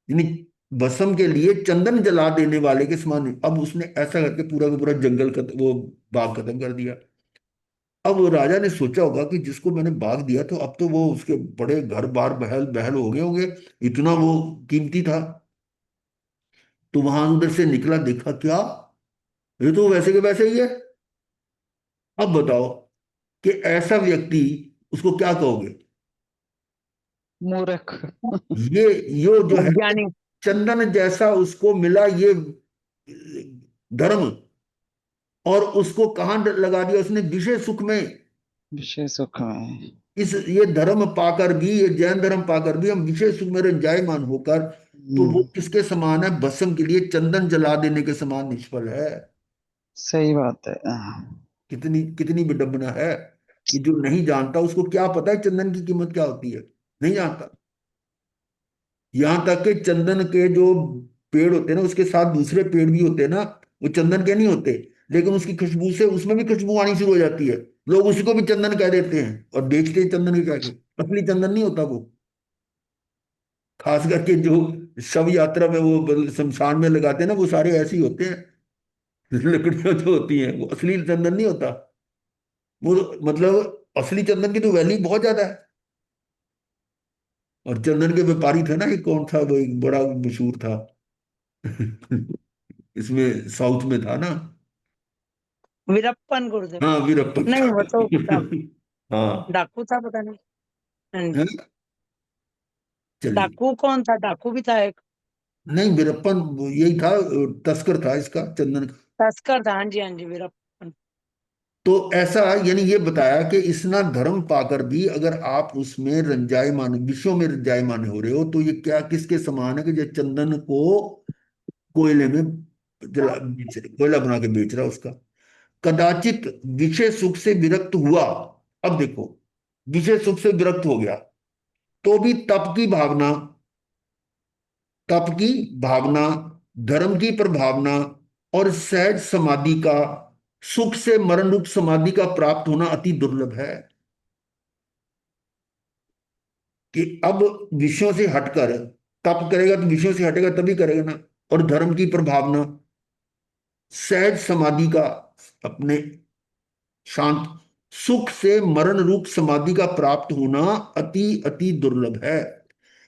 यानी भस्म के लिए चंदन जला देने वाले के समान नहीं। अब उसने ऐसा करके पूरा का पूरा जंगल वो बाग खत्म कर दिया। अब वो राजा ने सोचा होगा कि जिसको मैंने बाग दिया, तो अब तो वो उसके बड़े घर बार बहल बहल हो गए होंगे, इतना वो कीमती था। तो वहां उधर से निकला, देखा क्या, ये तो वैसे के वैसे ही है। अब बताओ कि ऐसा व्यक्ति, उसको क्या कहोगे? मूर्ख। ये यो जो है, अज्ञानी। चंदन जैसा उसको मिला ये धर्म, और उसको कहां लगा दिया उसने? विषय सुख में। विषय सुख में। इस ये धर्म पाकर भी, ये जैन धर्म पाकर भी हम विषय सुख में रंजायमान होकर, तो वो किसके समान है? भस्म के लिए चंदन जला देने के समान निष्फल है। सही बात है। कितनी कितनी विडंबना है कि जो नहीं जानता उसको क्या पता है चंदन की कीमत क्या होती है? नहीं जानता। यहां तक कि चंदन के जो पेड़ होते हैं ना, उसके साथ दूसरे पेड़ भी होते हैं ना, वो चंदन के नहीं होते, लेकिन उसकी खुशबू से उसमें भी खुशबू आनी शुरू हो जाती है। लोग उसी को भी चंदन कह देते हैं और बेचते हैं चंदन के कह के। असली चंदन नहीं होता वो। खास करके जो शव यात्रा में वो शमशान में लगाते हैं ना, वो सारे ऐसे ही होते हैं। लकड़ियां जो होती हैं वो असली चंदन नहीं होता। वो मतलब असली चंदन की तो वैल्यू बहुत ज्यादा है। और चंदन के व्यापारी थे ना, एक कौन था वो, एक बड़ा मशहूर था। इसमें साउथ में था ना। वीरप्पन गुरुदेव। हाँ, वीरप्पन नहीं, था। वो तो हाँ। डाकू था, पता नहीं। हाँ जी। है? चलिए। डाकू कौन था? डाकू भी था एक। नहीं, वीरप्पन यही था, तस्कर था इसका, चंदन का। तस्कर था, हाँ जी, हाँ जी, वीरप्पन। तो ऐसा, यानी ये बताया कि इसना धर्म पाकर भी अगर आप उसमें रंजायमान, विषयों में रंजायमान हो रहे हो, तो ये क्या किसके समान है कि जो चंदन को कोयले में कोयला बना के बेच रहा है उसका। कदाचित विषय सुख से विरक्त हुआ। अब देखो, विषय सुख से विरक्त हो गया, तो भी तप की भावना, धर्म की प्रभावना, और सहज समाधि का, सुख से मरण रूप समाधि का प्राप्त होना अति दुर्लभ है। कि अब विषयों से हटकर तप करेगा तो विषयों से हटेगा तभी करेगा ना। और धर्म की प्रभावना, सहज समाधि का, अपने शांत, सुख से मरण रूप समाधि का प्राप्त होना अति अति दुर्लभ है।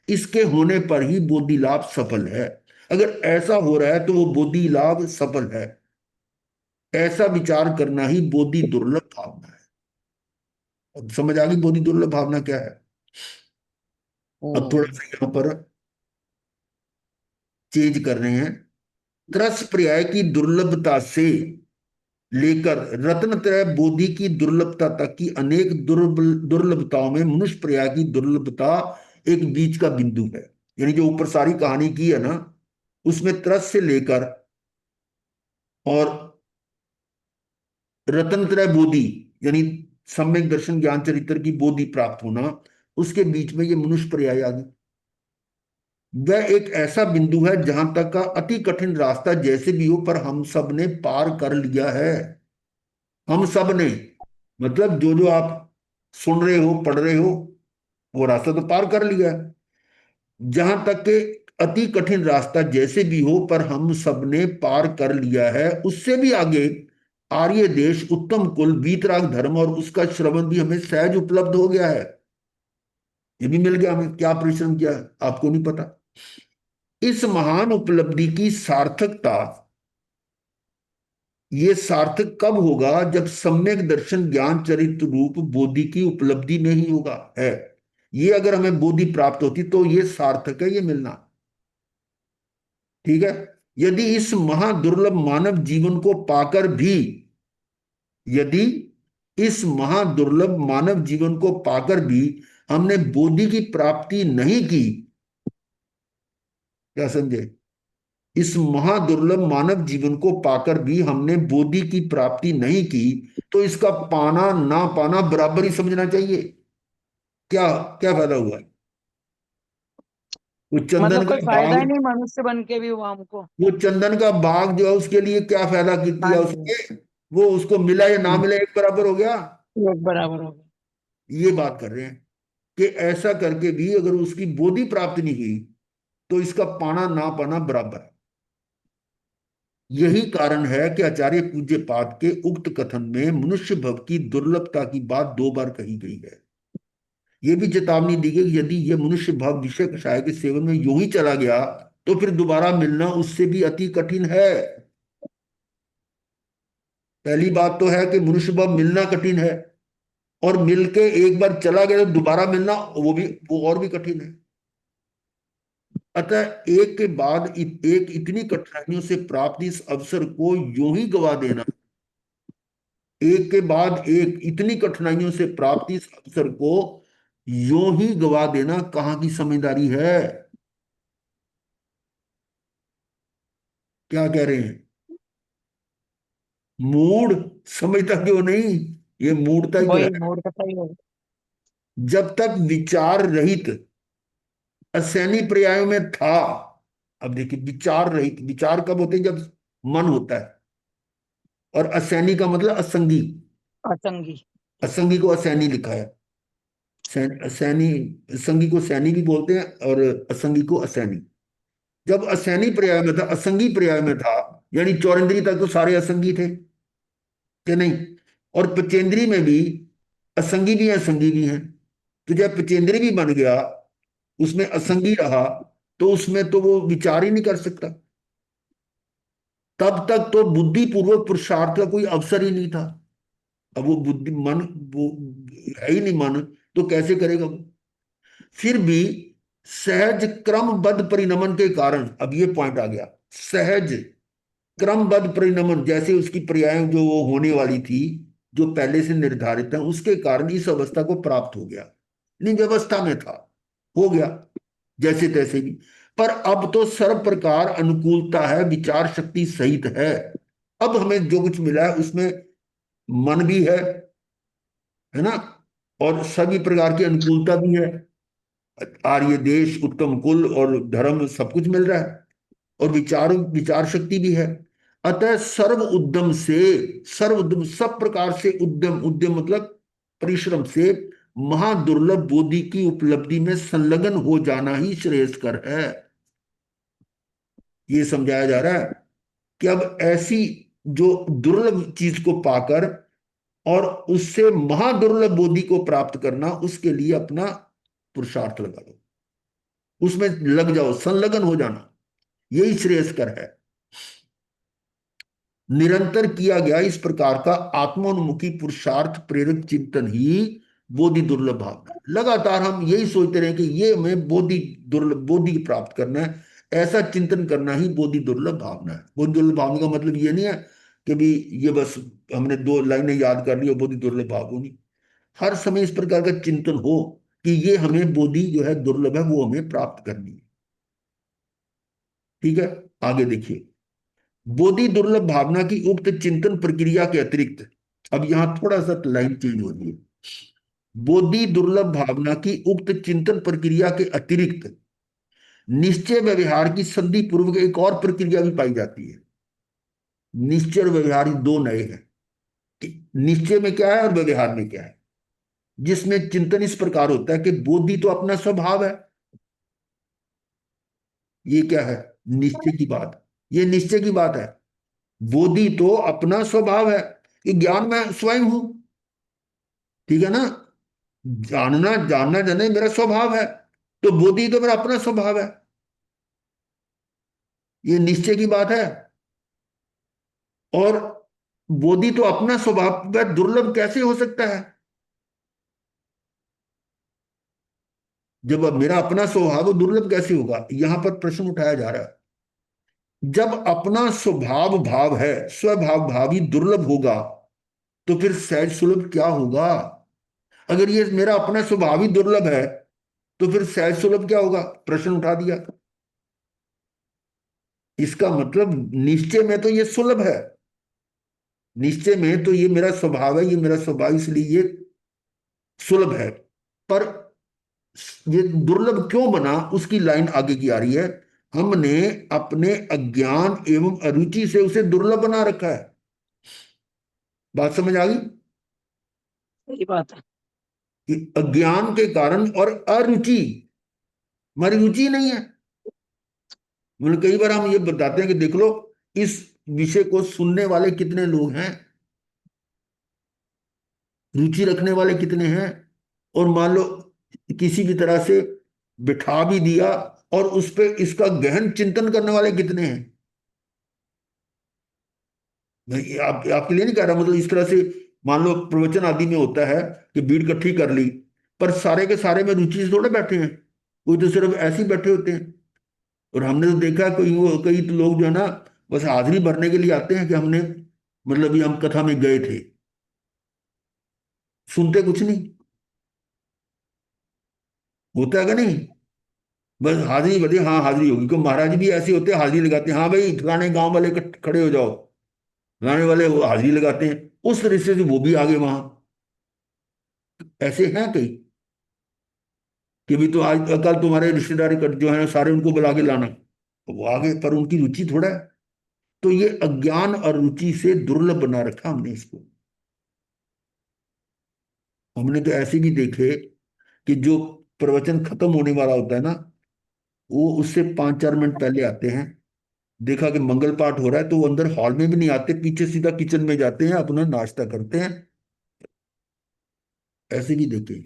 इसके होने पर ही बोधि लाभ सफल है। अगर ऐसा हो रहा है तो वो बोधि लाभ सफल है। ऐसा विचार करना ही बोधि दुर्लभ भावना है। अब समझ आ गई बोधि दुर्लभ भावना क्या है? अब थोड़ा सा यहां पर चेंज कर रहे हैं। त्रस पर्याय की दुर्लभता से लेकर रत्नत्रय बोधि की दुर्लभता तक की अनेक दुर्लभताओं में मनुष्य पर्याय की दुर्लभता एक बीच का बिंदु है। यानी जो ऊपर सारी कहानी की है ना, उसमें त्रस से लेकर और रत्नत्रय बोधि, यानी सम्यक दर्शन ज्ञान चरित्र की बोधि प्राप्त होना, उसके बीच में ये मनुष्य पर्याय आ गई। वह एक ऐसा बिंदु है जहां तक का अति कठिन रास्ता जैसे भी हो, पर हम सब ने पार कर लिया है। हम सब ने, मतलब जो जो आप सुन रहे हो, पढ़ रहे हो, वो रास्ता तो पार कर लिया है। जहां तक के अति कठिन रास्ता जैसे भी हो, पर हम सब ने पार कर लिया है। उससे भी आगे आर्य देश, उत्तम कुल, वीतराग धर्म और उसका श्रवण भी हमें सहज उपलब्ध हो गया है। ये भी मिल गया हमें। क्या परिश्रम किया आपको नहीं पता। इस महान उपलब्धि की सार्थकता, ये सार्थक कब होगा? जब सम्यक दर्शन ज्ञान चरित्र रूप बोधि की उपलब्धि में ही होगा है। ये अगर हमें बोधि प्राप्त होती तो ये सार्थक है, ये मिलना। ठीक है। यदि इस महादुर्लभ मानव जीवन को पाकर भी, यदि इस महादुर्लभ मानव जीवन को पाकर भी हमने बोधि की प्राप्ति नहीं की, क्या समझे? इस महादुर्लभ मानव जीवन को पाकर भी हमने बोधि की प्राप्ति नहीं की, तो इसका पाना ना पाना बराबर ही समझना चाहिए। क्या क्या फायदा हुआ? वो चंदन मतलब कोई का फायदा ही बाग, नहीं मनुष्य बन के भी हुआ हमको। वो चंदन का बाग जो है उसके लिए क्या फायदा हाँ किया जी, उसके? वो उसको मिला या ना मिला एक बराबर हो गया। एक बराबर हो गया। ये बात कर रहे हैं कि ऐसा करके भी अगर उसकी बोधि प्राप्त नहीं हुई तो इसका पाना ना पाना बराबर है। यही कारण है कि आचार्य पूज्य पाद के उक्त कथन में मनुष्य भव की दुर्लभता की बात 2 बार कही गई है। यह भी चेतावनी दी गई कि यदि यह मनुष्य भाव विषय कषाय के सेवन में यूं ही चला गया तो फिर दोबारा मिलना उससे भी अति कठिन है। पहली बात तो है कि मनुष्य भाव मिलना कठिन है, और मिलके एक बार चला गया तो दोबारा मिलना वो और भी कठिन है। अतः एक के बाद एक इतनी कठिनाइयों से प्राप्त इस अवसर को यूं ही गवा देना, एक के बाद एक इतनी कठिनाइयों से प्राप्त इस अवसर को यूं ही गवा देना कहां की समझदारी है? क्या कह रहे हैं? मूड समझता क्यों नहीं? ये मूडता ही तो वही है। मूर्खता ही होगी। जब तक विचार रहित असैनी पर्यायों में था। अब देखिए, विचार रहित, विचार कब होते हैं? जब मन होता है। और असैनी का मतलब असंगी। असंगी। असंगी को असैनी लिखा है। असैनी, असंगी को सैनी भी बोलते हैं और असंगी को असैनी। जब असैनी पर्याय में था, असंगी पर्याय में था, यानी चौरिंद्री तक तो सारे असंगी थे कि नहीं? और पचेंद्री में भी असंगी भी है, असंगी भी है। तो जब पचेंद्री भी बन गया, उसमें असंगी रहा, तो उसमें तो वो विचार ही नहीं कर सकता। तब तक तो बुद्धि पूर्वक पुरुषार्थ का कोई अवसर ही नहीं था। अब वो बुद्धि मन, वो है ही नहीं मन, तो कैसे करेगा वो? फिर भी सहज क्रमबद्ध परिणमन के कारण, अब ये पॉइंट आ गया, सहज क्रमबद्ध परिणमन, जैसे उसकी पर्याय जो वो होने वाली थी, जो पहले से निर्धारित है, उसके कारण इस अवस्था को प्राप्त हो गया। नहीं, व्यवस्था में था, हो गया जैसे तैसे भी। पर अब तो सर्व प्रकार अनुकूलता है, विचार शक्ति सहित है। अब हमें जो कुछ मिला है उसमें मन भी है ना, और सभी प्रकार की अनुकूलता भी है। आर्य देश, उत्तम कुल और धर्म सब कुछ मिल रहा है, और विचार विचार शक्ति भी है। अतः सर्व उद्यम से, सर्व उद्यम सब प्रकार से उद्यम, उद्यम मतलब परिश्रम से महादुर्लभ बोधि की उपलब्धि में संलग्न हो जाना ही श्रेयस्कर है। ये समझाया जा रहा है कि अब ऐसी जो दुर्लभ चीज को पाकर और उससे महादुर्लभ बोधि को प्राप्त करना, उसके लिए अपना पुरुषार्थ लगा दो, उसमें लग जाओ, संलग्न हो जाना, यही श्रेयस्कर है। निरंतर किया गया इस प्रकार का आत्मोन्मुखी पुरुषार्थ प्रेरक चिंतन ही बोधि दुर्लभ भावना है। लगातार हम यही सोचते रहे कि ये हमें बोधि दुर्लभ, बोधि प्राप्त करना है, ऐसा चिंतन करना ही बोधि दुर्लभ भावना है। बोधि दुर्लभ भावना का मतलब ये नहीं है कि भी ये बस हमने 2 लाइनें याद कर ली और बोधि दुर्लभ भाव होगी। हर समय इस प्रकार का चिंतन हो कि ये हमें बोधि जो है दुर्लभ है, वो हमें प्राप्त करनी है। ठीक है, आगे देखिए। बोधि दुर्लभ भावना की उक्त चिंतन प्रक्रिया के अतिरिक्त, अब यहां थोड़ा सा लाइन चेंज हो रही है। बोधि दुर्लभ भावना की उक्त चिंतन प्रक्रिया के अतिरिक्त निश्चय व्यवहार की संधि पूर्वक एक और प्रक्रिया भी पाई जाती है। निश्चय और व्यवहार ये 2 नए हैं कि निश्चय में क्या है और व्यवहार में क्या है। जिसमें चिंतन इस प्रकार होता है कि बोधि तो अपना स्वभाव है। ये क्या है? निश्चय की बात, ये निश्चय की बात है। बोधि तो अपना स्वभाव है, कि ज्ञान मैं स्वयं हूं। ठीक है ना? जानना जानना जाने मेरा स्वभाव है, तो बोधि तो मेरा अपना स्वभाव है, ये निश्चय की बात है। और बोधि तो अपना स्वभाव है, दुर्लभ कैसे हो सकता है? जब अब मेरा अपना स्वभाव है, दुर्लभ कैसे होगा? यहां पर प्रश्न उठाया जा रहा है। जब अपना स्वभाव भाव है, स्वभाव भाव ही दुर्लभ होगा, तो फिर सहज सुलभ क्या होगा? अगर ये मेरा अपना स्वभाव ही दुर्लभ है, तो फिर सहज सुलभ क्या होगा? प्रश्न उठा दिया। इसका मतलब निश्चय में तो ये सुलभ है, निश्चय में तो ये मेरा स्वभाव है, ये मेरा स्वभाव, इसलिए ये सुलभ है। पर ये दुर्लभ क्यों बना, उसकी लाइन आगे की आ रही है। हमने अपने अज्ञान एवं अरुचि से उसे दुर्लभ बना रखा है। बात समझ आ गई? सही बात है। कि अज्ञान के कारण और अरुचि, हमारी रुचि नहीं है। मतलब कई बार हम ये बताते हैं कि देख लो इस विषय को सुनने वाले कितने लोग हैं, रुचि रखने वाले कितने हैं, और मान लो किसी भी तरह से बिठा भी दिया और उस पे इसका गहन चिंतन करने वाले कितने हैं। मैं आपके लिए नहीं कह रहा, मतलब इस तरह से मान लो प्रवचन आदि में होता है कि भीड़ इकट्ठी कर ली, पर सारे के सारे में रुचि से थोड़े बैठे हैं, कोई तो सिर्फ ऐसे ही बैठे होते हैं। और हमने तो देखा कई तो लोग जो है ना, बस हाजिरी भरने के लिए आते हैं कि हमने मतलब ये हम कथा में गए थे, सुनते कुछ नहीं। होता है कि नहीं? बस हाजिरी भरी, हाँ हाजिरी होगी। क्यों? महाराज भी ऐसे होते हैं, हाजिरी लगाते हैं, हाँ भाई फलाने गांव वाले खड़े हो जाओ, फलाने वाले वो हाजिरी लगाते हैं, उस तरीके से वो भी आगे वहां। ऐसे हैं कई कि भी तो आज कल तुम्हारे रिश्तेदार जो है सारे उनको बुला के लाना, तो वो आगे, पर उनकी रुचि थोड़ा है। तो ये अज्ञान और रुचि से दुर्लभ बना रखा हमने इसको। हमने तो ऐसे भी देखे कि जो प्रवचन खत्म होने वाला होता है ना, वो उससे 5-4 मिनट पहले आते हैं। देखा कि मंगल पाठ हो रहा है तो वो अंदर हॉल में भी नहीं आते, पीछे सीधा किचन में जाते हैं, अपना नाश्ता करते हैं। ऐसे भी देखे,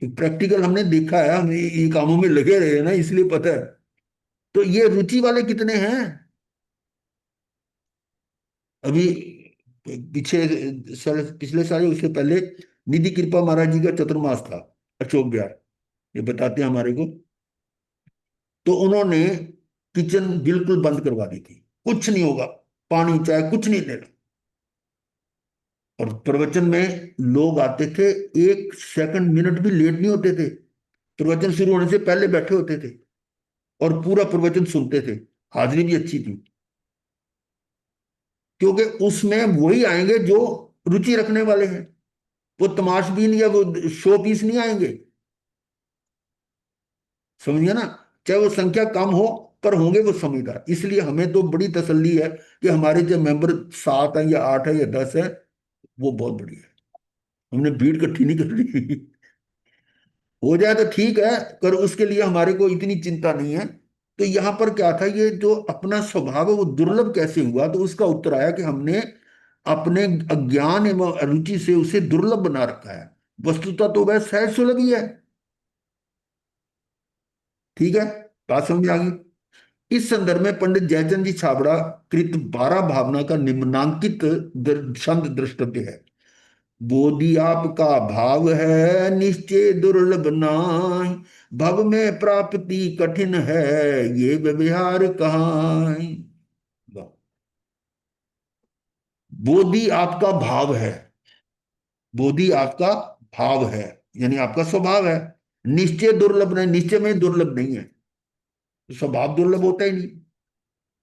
प्रैक्टिकल हमने देखा है, हम ये कामों में लगे रहे हैं ना, इसलिए पता है। तो ये रुचि वाले कितने हैं? अभी पिछले साल उसके पहले निधि कृपा महाराज जी का चतुर्मास था, अशोक विहार, ये बताते हैं हमारे को। तो उन्होंने किचन बिल्कुल बंद करवा दी थी, कुछ नहीं होगा, पानी चाय कुछ नहीं देना। और प्रवचन में लोग आते थे, 1 सेकंड मिनट भी लेट नहीं होते थे, प्रवचन शुरू होने से पहले बैठे होते थे और पूरा प्रवचन सुनते थे। हाजिरी भी अच्छी थी, क्योंकि उसमें वही आएंगे जो रुचि रखने वाले हैं। वो तमाशबीन या वो शो पीस नहीं आएंगे। समझिए ना? चाहे वो संख्या कम हो, पर होंगे वो समझदार। इसलिए हमें तो बड़ी तसल्ली है कि हमारे जो मेंबर 7 है या 8 है या 10 है, वो बहुत बढ़िया है। हमने भीड़ इकट्ठी नहीं कर ली। हो जाए तो ठीक है, पर उसके लिए हमारे को इतनी चिंता नहीं है। तो यहां पर क्या था, ये जो अपना स्वभाव है वो दुर्लभ कैसे हुआ? तो उसका उत्तर आया कि हमने अपने अज्ञान एवं अरुचि से उसे दुर्लभ बना रखा है। वस्तुतः तो वह सहज सुलभ ही है। ठीक है? बात समझ आ गई? इस संदर्भ में पंडित जयचंद जी छाबड़ा कृत 12 भावना का निम्नांकित छंद द्रष्टव्य है। बोधि आपका भाव है, निश्चय दुर्लभ नाहि, भव में प्राप्ति कठिन है, ये व्यवहार कहां। बोधि आपका भाव है, बोधि आपका भाव है, यानी आपका स्वभाव है। निश्चय दुर्लभ नहीं, निश्चय में दुर्लभ नहीं है, स्वभाव दुर्लभ होता ही नहीं।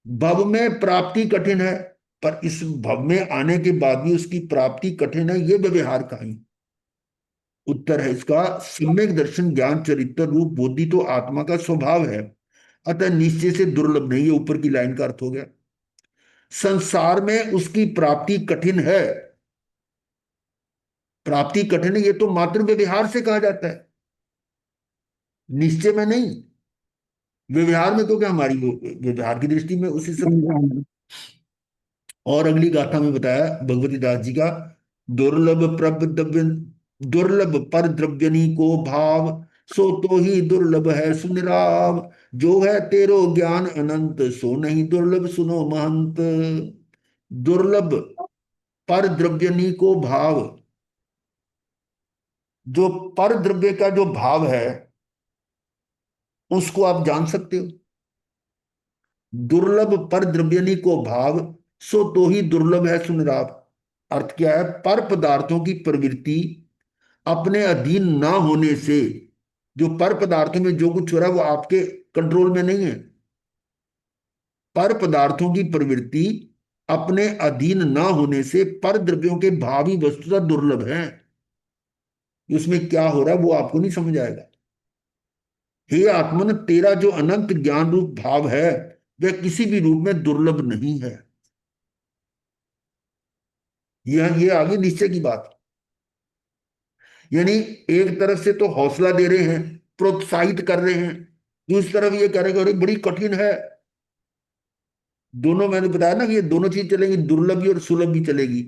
भव में प्राप्ति कठिन है, पर इस भव में आने के बाद भी उसकी प्राप्ति कठिन है, ये व्यवहार कहां। उत्तर है इसका, सम्यक दर्शन ज्ञान चरित्र रूप बोधि तो आत्मा का स्वभाव है, अतः निश्चय से दुर्लभ नहीं है। ऊपर की लाइन का अर्थ हो गया। संसार में उसकी प्राप्ति कठिन है, प्राप्ति कठिन है ये तो मात्र व्यवहार से कहा जाता है, निश्चय में नहीं। व्यवहार में तो क्या, हमारी व्यवहार की दृष्टि में उसी सब। और अगली गाथा में बताया भगवती दास जी का, दुर्लभ प्रभ द्रव्य, दुर्लभ पर द्रव्यनी को भाव, सो तो ही दुर्लभ है सुनिराव, जो है तेरो ज्ञान अनंत, सो नहीं दुर्लभ सुनो महंत। दुर्लभ पर द्रव्यनी को भाव, जो पर द्रव्य का जो भाव है उसको आप जान सकते हो। दुर्लभ पर द्रव्यनी को भाव, सो तो ही दुर्लभ है सुनिराव। अर्थ क्या है? पर पदार्थों की प्रवृत्ति अपने अधीन ना होने से, जो पर पदार्थों में जो कुछ हो रहा है वो आपके कंट्रोल में नहीं है। पर पदार्थों की प्रवृत्ति अपने अधीन ना होने से पर द्रव्यों के भाव ही वस्तुतः दुर्लभ है। उसमें क्या हो रहा है वो आपको नहीं समझ आएगा। हे आत्मन, तेरा जो अनंत ज्ञान रूप भाव है वह किसी भी रूप में दुर्लभ नहीं है। ये आगे निश्चय की बात। यानी एक तरफ से तो हौसला दे रहे हैं, प्रोत्साहित कर रहे हैं, दूसरी तरफ ये कह रहे हैं कि अरे बड़ी कठिन है। दोनों मैंने बताया ना कि ये दोनों चीज चलेंगी, दुर्लभ भी और सुलभ भी चलेगी।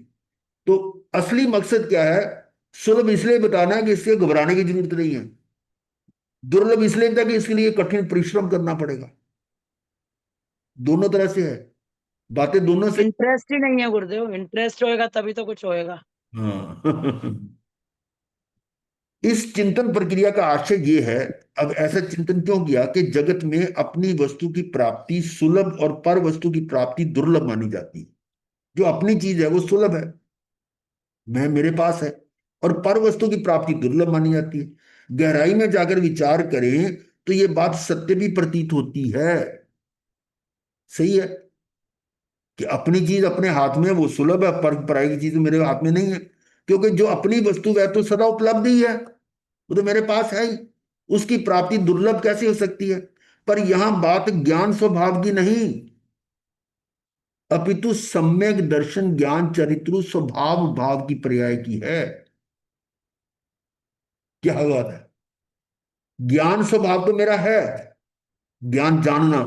तो असली मकसद क्या है? सुलभ इसलिए बताना है कि इससे घबराने की जरूरत नहीं है। दुर्लभ इसलिए था कि इसके लिए कठिन परिश्रम करना पड़ेगा। दोनों तरह से है, बातें दोनों से। इंटरेस्ट ही नहीं है गुरुदेव, इंटरेस्ट होएगा तभी तो कुछ होएगा। हाँ। इस चिंतन प्रक्रिया का आशय ये है, अब ऐसा चिंतन क्यों किया कि जगत में अपनी वस्तु की प्राप्ति सुलभ और पर वस्तु की प्राप्ति दुर्लभ मानी जाती है। जो अपनी चीज है वो सुलभ है, मैं मेरे पास है, और पर वस्तु की प्राप्ति दुर्लभ मानी जाती है। गहराई में जाकर विचार करें तो ये बात सत्य भी प्रतीत होती है। सही है कि अपनी चीज अपने हाथ में वो सुलभ है, पर पराई की चीज मेरे हाथ में नहीं है। क्योंकि जो अपनी वस्तु है तो सदा उपलब्ध ही है, वो तो मेरे पास है ही, उसकी प्राप्ति दुर्लभ कैसे हो सकती है? पर यहां बात ज्ञान स्वभाव की नहीं, अपितु सम्यक दर्शन ज्ञान चरित्र स्वभाव भाव की पर्याय की है। क्या बात है? ज्ञान स्वभाव तो मेरा है, ज्ञान जानना,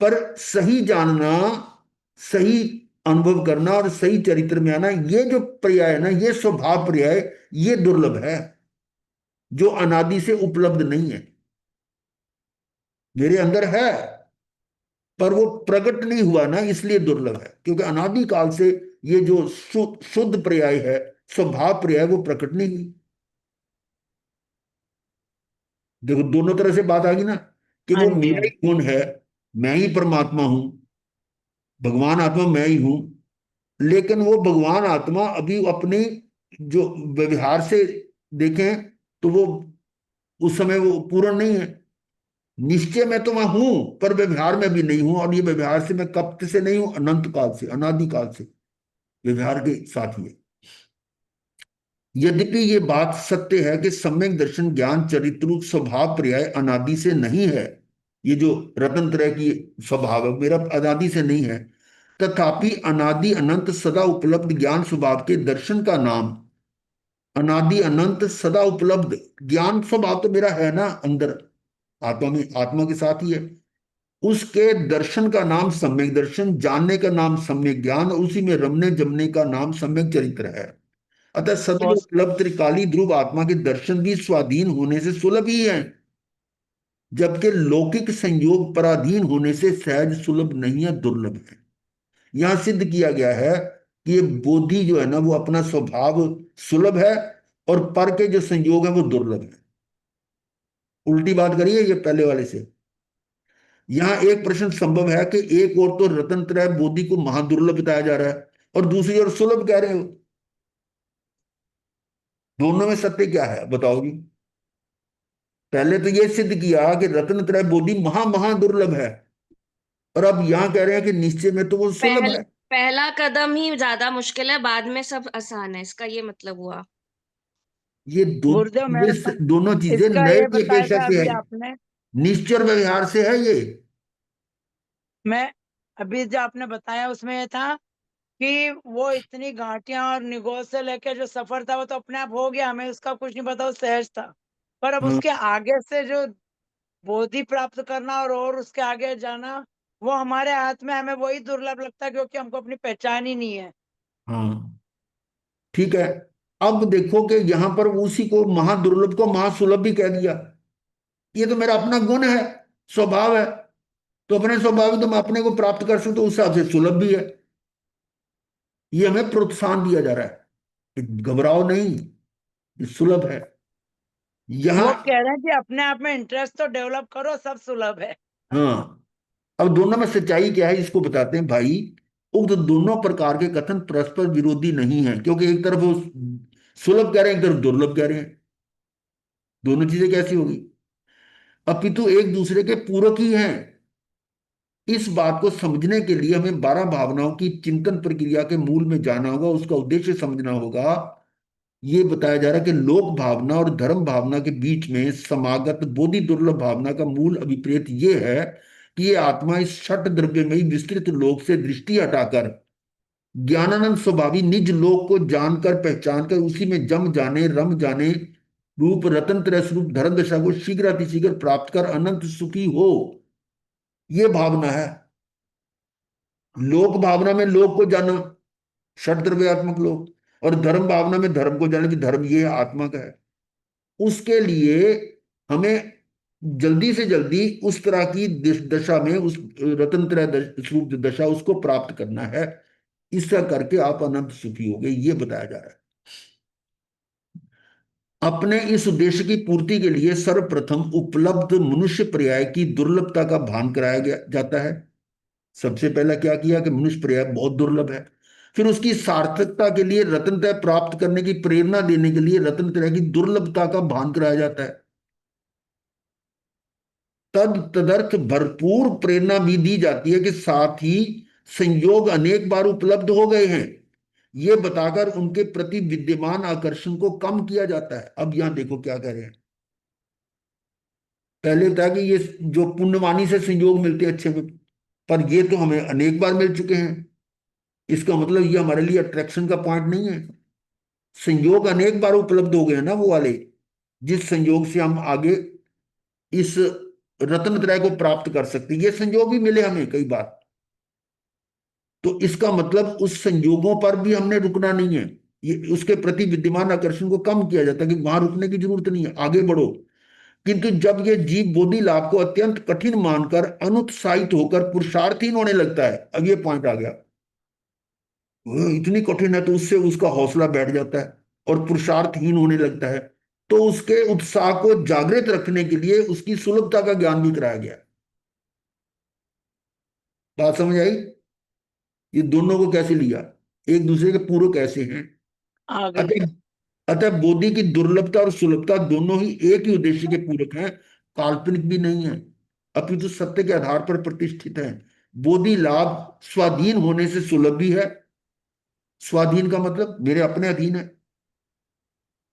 पर सही जानना, सही अनुभव करना और सही चरित्र में आना, ये जो पर्याय है ना, ये स्वभाव पर्याय, ये दुर्लभ है, जो अनादि से उपलब्ध नहीं है। मेरे अंदर है पर वो प्रकट नहीं हुआ ना, इसलिए दुर्लभ है। क्योंकि अनादि काल से ये जो शुद्ध पर्याय है, स्वभाव पर्याय, वो प्रकट नहीं हुई। देखो दोनों तरह से बात आ गई ना, कि हाँ वो जी, मेरा ही गुण है, मैं ही परमात्मा हूं, भगवान आत्मा मैं ही हूं, लेकिन वो भगवान आत्मा अभी अपने जो व्यवहार से देखें तो वो उस समय वो पूर्ण नहीं है। निश्चय में तो मैं हूं, पर व्यवहार में भी नहीं हूं, और ये व्यवहार से मैं कब से नहीं हूं? अनंत काल से, अनादि काल से व्यवहार के साथ ही है। यद्यपि ये बात सत्य है कि सम्यक दर्शन ज्ञान चरित्र स्वभाव पर्याय अनादि से नहीं है, ये जो रत्न त्रय की स्वभाव है मेरा अनादि से नहीं है, तथापि अनादि अनंत सदा उपलब्ध ज्ञान स्वभाव के दर्शन का नाम, अनादि अनंत सदा उपलब्ध ज्ञान स्वभाव तो मेरा है ना अंदर, आत्मा में, आत्मा के साथ ही है, उसके दर्शन का नाम सम्यक दर्शन, जानने का नाम सम्यक ज्ञान, और उसी में रमने जमने का नाम सम्यक चरित्र है। अतः सदैव बहुत उपलब्ध त्रिकाली ध्रुव आत्मा के दर्शन भी स्वाधीन होने से सुलभ ही है, जबकि लौकिक संयोग पराधीन होने से सहज सुलभ नहीं है, दुर्लभ है। यहां सिद्ध किया गया है कि ये बोधि जो है ना वो अपना स्वभाव सुलभ है, और पर के जो संयोग है वो दुर्लभ है। उल्टी बात करिए ये पहले वाले से। यहां एक प्रश्न संभव है कि एक और तो रतन त्रय बोधि को महादुर्लभ बताया जा रहा है, और दूसरी ओर सुलभ कह रहे हो। दोनों में सत्य क्या है बताओगी? पहले तो ये सिद्ध किया कि रत्न त्रय बोधि महा महा दुर्लभ है, और अब यहां कह रहे हैं कि निश्चय में तो वो सुलभ है। पहला कदम ही ज्यादा मुश्किल है, बाद में सब आसान है, इसका ये मतलब हुआ। ये गुरुदेव मैंने तो दोनों चीजें इसका नए ये की बताया अपेक्षा था से अभी है, आपने, निश्चय और व्यवहार से है ये। मैं अभी जो आपने बताया उसमें ये था कि वो इतनी घाटियां और निगोज से लेके जो सफर था वो तो अपने आप हो गया, हमें उसका कुछ नहीं पता, वो सहज था। पर अब हाँ, उसके आगे से जो बोधि प्राप्त करना और उसके आगे जाना, वो हमारे हाथ में, हमें वही दुर्लभ लगता है क्योंकि हमको अपनी पहचान ही नहीं है। हाँ ठीक है। अब देखो कि यहां पर उसी को महादुर्लभ को महासुलभ भी कह दिया। ये तो मेरा अपना गुण है, स्वभाव है, तो अपने स्वभाव तो मैं अपने को प्राप्त कर सकता हूं, उस हिसाब से सुलभ भी है। ये हमें प्रोत्साहन दिया जा रहा है कि घबराओ नहीं, ये सुलभ है। वो यहां कह रहे हैं कि अपने आप में इंटरेस्ट तो डेवलप करो, सब सुलभ है। हाँ, अब दोनों में सच्चाई क्या है इसको बताते हैं भाई। उक्त दोनों प्रकार के कथन परस्पर विरोधी नहीं है, क्योंकि एक तरफ वो सुलभ कह रहे हैं, एक तरफ दुर्लभ कह रहे हैं। दोनों चीजें कैसी होगी? अपितु एक दूसरे के पूरक ही हैं। इस बात को समझने के लिए हमें 12 भावनाओं की चिंतन प्रक्रिया के मूल में जाना होगा, उसका उद्देश्य समझना होगा। ये बताया जा रहा है कि लोक भावना और धर्म भावना के बीच में समागत बोधि दुर्लभ भावना का मूल अभिप्रेत ये है कि ये आत्मा इस षट द्रव्यमयी विस्तृत लोक से दृष्टि हटाकर ज्ञानानंद स्वभावी निज लोक को जानकर पहचान कर उसी में जम जाने रम जाने रूप रतन त्रय स्वरूप धर्म दशा को शीघ्र अतिशीघ्र प्राप्त कर अनंत सुखी हो, ये भावना है। लोक भावना में लोक को जाना, षट द्रव्यात्मक लोक, और धर्म भावना में धर्म को जाना कि धर्म ये आत्मा का है। उसके लिए हमें जल्दी से जल्दी उस तरह की दशा में, उस रतन त्रय स्वरूप दशा, उसको प्राप्त करना है। इसका करके आप अनंत सुखी हो गए, ये बताया जा रहा है। अपने इस उद्देश्य की पूर्ति के लिए सर्वप्रथम उपलब्ध मनुष्य पर्याय की दुर्लभता का भान कराया गया जाता है। सबसे पहला क्या किया कि मनुष्य पर्याय बहुत दुर्लभ है। फिर उसकी सार्थकता के लिए रत्न त्रय प्राप्त करने की प्रेरणा देने के लिए रत्न त्रय की दुर्लभता का भान कराया जाता है। तदर्थ भरपूर प्रेरणा भी दी जाती है कि साथ ही संयोग अनेक बार उपलब्ध हो गए हैं, ये बताकर उनके प्रति विद्यमान आकर्षण को कम किया जाता है। अब यहां देखो क्या कह रहे हैं। पहले था कि ये जो पुण्यवानी से संयोग मिलते हैं अच्छे में, पर ये तो हमें अनेक बार मिल चुके हैं। इसका मतलब ये हमारे लिए अट्रैक्शन का पॉइंट नहीं है। संयोग अनेक बार उपलब्ध हो गए हैं ना वो वाले, जिस संयोग से हम आगे इस रत्न त्रय को प्राप्त कर सकते हैं। ये संयोग भी मिले हमें कई बार, तो इसका मतलब उस संयोगों पर भी हमने रुकना नहीं है। ये उसके प्रति विद्यमान आकर्षण को कम किया जाता है कि वहां रुकने की जरूरत नहीं है, आगे बढ़ो। किंतु जब ये जीव बोधि लाभ को अत्यंत कठिन मानकर अनुत्साहित होकर पुरुषार्थहीन होने लगता है, अब ये पॉइंट आ गया, वो इतनी कठिन है तो उससे उसका हौसला बैठ जाता है और पुरुषार्थहीन होने लगता है, तो उसके उत्साह को जागृत रखने के लिए उसकी सुलभता का ज्ञान भी कराया गया। बात समझ आई? ये दोनों को कैसे लिया, एक दूसरे के पूरक कैसे हैं। आगे अतः अतः बोधि की दुर्लभता और सुलभता दोनों ही एक ही उद्देश्य के पूरक हैं, काल्पनिक भी नहीं है, अपितु सत्य के आधार पर प्रतिष्ठित है। बोधि लाभ स्वाधीन होने से सुलभ भी है। स्वाधीन का मतलब मेरे अपने अधीन है,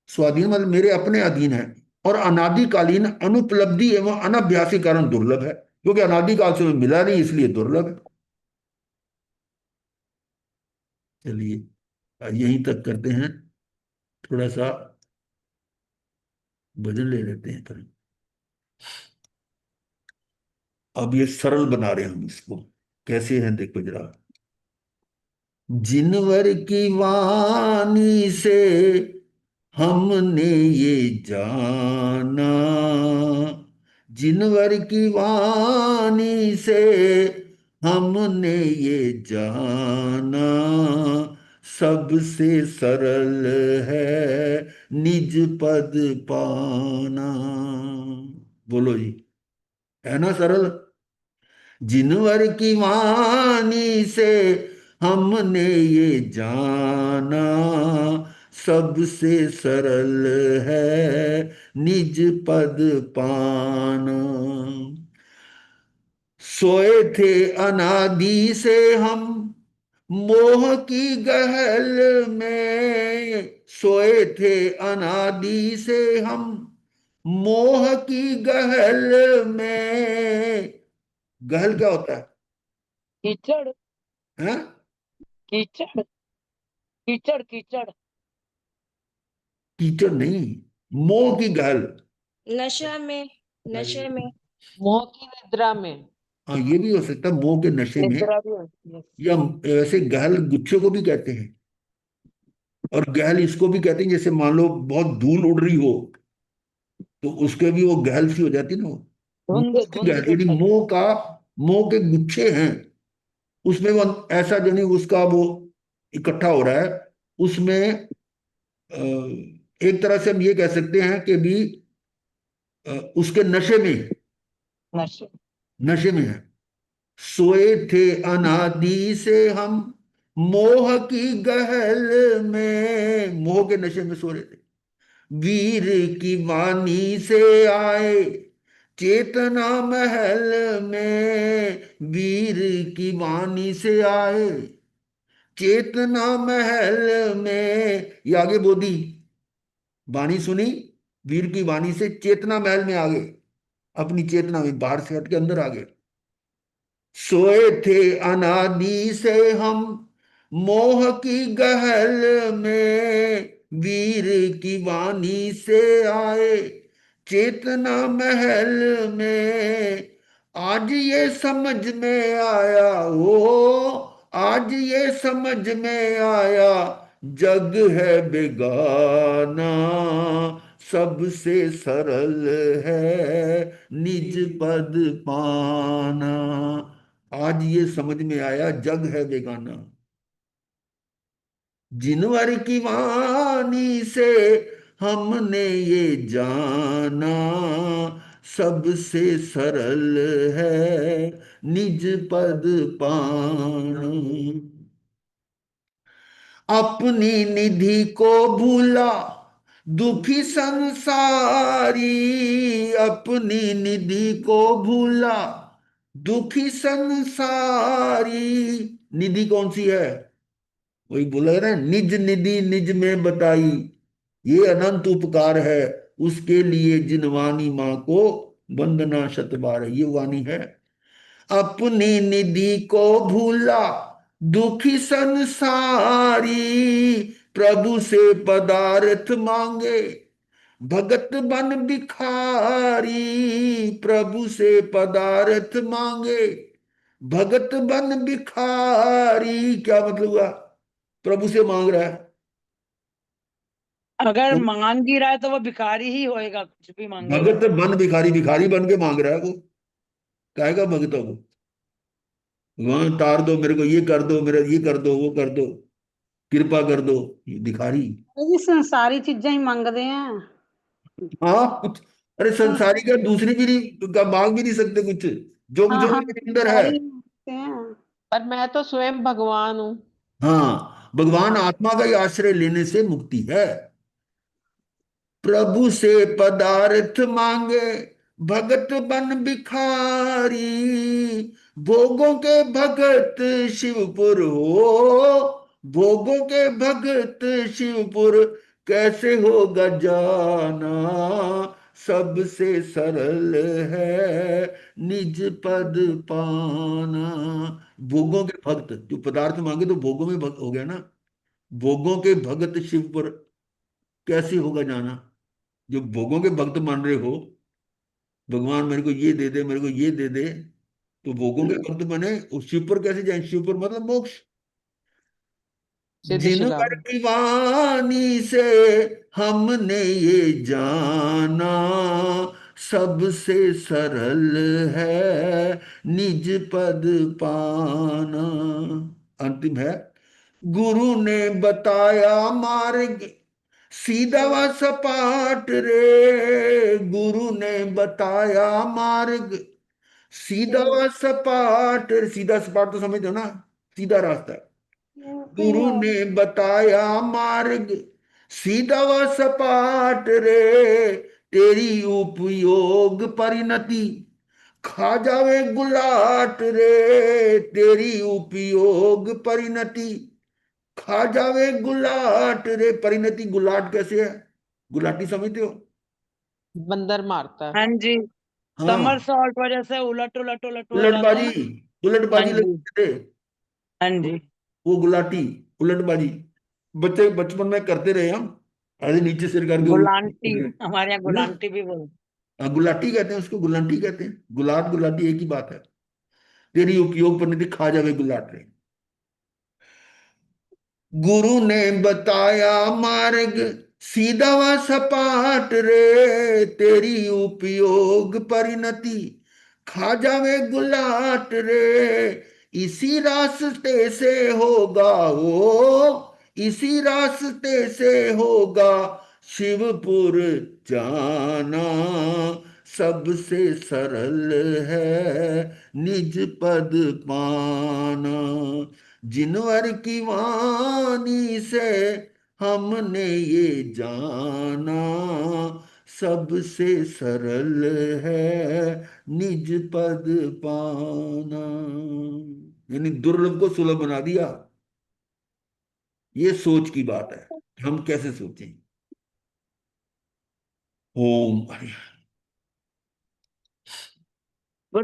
स्वाधीन मतलब मेरे अपने अधीन है, और अनादिकालीन अनुपलब्धि एवं अनभ्यास के कारण दुर्लभ है, क्योंकि अनादिकाल से मिला नहीं इसलिए दुर्लभ है। चलिए यहीं तक करते हैं, थोड़ा सा भजन ले लेते हैं फिर। अब ये सरल बना रहे हैं हम इसको, कैसे हैं देखो जरा। जिनवर की वाणी से हमने ये जाना, जिनवर की वाणी से हमने ये जाना, सबसे सरल है निज पद पाना। बोलो जी, है ना सरल? जिनवर की वाणी से हमने ये जाना, सबसे सरल है निज पद पाना। सोए थे अनादि से हम मोह की गहल में, सोए थे अनादि से हम मोह की गहल में। गहल क्या होता कीचड़, है? कीचड़, कीचड़, कीचड़। कीचड़ नहीं, मोह की गहल। नशा में, नशे में। मोह की निद्रा में। हाँ, ये भी हो सकता है, मोह के नशे में। निद्रा भी होती है। या ऐसे गहल गुच्छे को भी कहते हैं। और गहल इसको भी कहते हैं, जैसे मान लो बहुत धूल उड़ रही हो तो उसके भी वो गहल सी हो जाती ना, वो धुंध मोह की धुंध गहल, जब यानी तक मोह का, मोह के गुच्छे हैं उसमें, वो ऐसा जो नहीं उसका वो इकट्ठा हो रहा है उसमें। एक तरह से हम ये कह सकते हैं कि भी उसके नशे में, नशे। नशे में है। सोए थे अनादि से हम मोह की गहल में, मोह के नशे में सो रहे थे। वीर की वाणी से आए चेतना महल में, वीर की वाणी से आए चेतना महल में। ये आगे बोधी वाणी सुनी, वीर की वाणी से चेतना महल में आ गए, अपनी चेतना में बाहर से हट के अंदर आ गए। सोए थे अनादि से हम मोह की गहल में, वीर की वाणी से आए चेतना महल में। आज ये समझ में आया हो, आज ये समझ में आया, जग है बेगाना सबसे सरल है निज पद पाना। आज ये समझ में आया, जग है बेगाना। जिनवर की वाणी से हमने ये जाना, सबसे सरल है निज पद पाना। अपनी निधि को भूला दुखी संसारी, अपनी निधि को भूला दुखी संसारी। निधि कौन सी है? वही बोला है ना, निज निधि निज में बताई, ये अनंत उपकार है उसके लिए जिन वाणी माँ को वंदना शत बार है। ये वाणी है। अपनी निधि को भूला दुखी संसारी, प्रभु से पदार्थ मांगे भगत बन भिखारी। प्रभु से पदार्थ मांगे भगत बन भिखारी। क्या मतलब हुआ? प्रभु से मांग रहा है अगर तो मांग ही रहा है तो वो भिखारी ही होएगा, कुछ भी मांगेगा। भगत बन भिखारी, भिखारी बन के मांग रहा है वो, कहेगा भगत हो वो। भगवान तार दो मेरे को, ये कर दो, मेरा ये कर दो, वो कर दो, कृपा कर दो। ये भिखारी। जी संसारी चीजें ही मंगते हैं। हाँ कुछ, अरे संसारी का दूसरी भी नहीं का मांग भी नहीं सकते कुछ, जो हाँ जो हाँ मेरे अंदर है। संसारी मांगते हैं। पर मैं तो स्वयं भगवान हूँ। हाँ, भगवान आत्मा का ही आश्रय लेने से मुक्ति है। प्रभु से पदार्थ मांगे भगत बन भिखारी, भोगों के भगत शिवपुर हो, भोगों के भगत शिवपुर कैसे होगा जाना, सबसे सरल है निज पद पाना। भोगों के भक्त जो पदार्थ मांगे तो भोगों में भक्त हो गया ना, भोगों के भगत शिवपुर कैसे होगा जाना। जो भोगों के भक्त मान रहे हो, भगवान मेरे को ये दे दे, मेरे को ये दे दे, तो भोगों के भक्त बने उस शिव पर कैसे जाए? शिव पर मतलब मोक्ष। सिद्ध जिन पर शिलामणि। की वाणी से हमने ये जाना, सबसे सरल है निज पद पाना। अंतिम है, गुरु ने बताया मार्ग सीधा व सपाट रे, गुरु ने बताया मार्ग सीधा व सपाट। सीधा सपाट तो समझते हो ना, सीधा रास्ता। गुरु ने बताया मार्ग सीधा व सपाट रे, तेरी उपयोग परिणति खा जावे गुलाट रे, तेरी उपयोग परिणति खा जावे गुलाट रे। परिणति गुलाट कैसे है? गुलाटी समझते हो? बंदर मारता है। हाँ जी, समर हाँ, सॉल्ट वजह से उलट उलट उलट हो जाता है उलटबाजी, ना। हाँ उलटबाजी जी। लगते थे हाँ जी। वो गुलाटी, उलटबाजी बच्चे बचपन में करते रहे हम, ऐसे नीचे सिर करके गुलांटी, है हमारे यहाँ ना। गुलांटी भी बोलते। हाँ, गुलाटी कहते हैं उसको, गुलाटी कहते हैं, गुलाट गुलाटी एक ही बात है। तेरी उपयोग पर निधि खा जावे गुलाट रे। गुरु ने बताया मार्ग सीधा व सपाट रे, तेरी उपयोग परिणति खा जावे गुलाट रे। इसी रास्ते से होगा वो, इसी रास्ते से होगा शिवपुर जाना, सबसे सरल है निज पद पाना। जिनवर की वाणी से हमने ये जाना, सबसे सरल है निज पद पाना। यानी दुर्लभ को सुलभ बना दिया। ये सोच की बात है, हम कैसे सोचें। ओम हरि।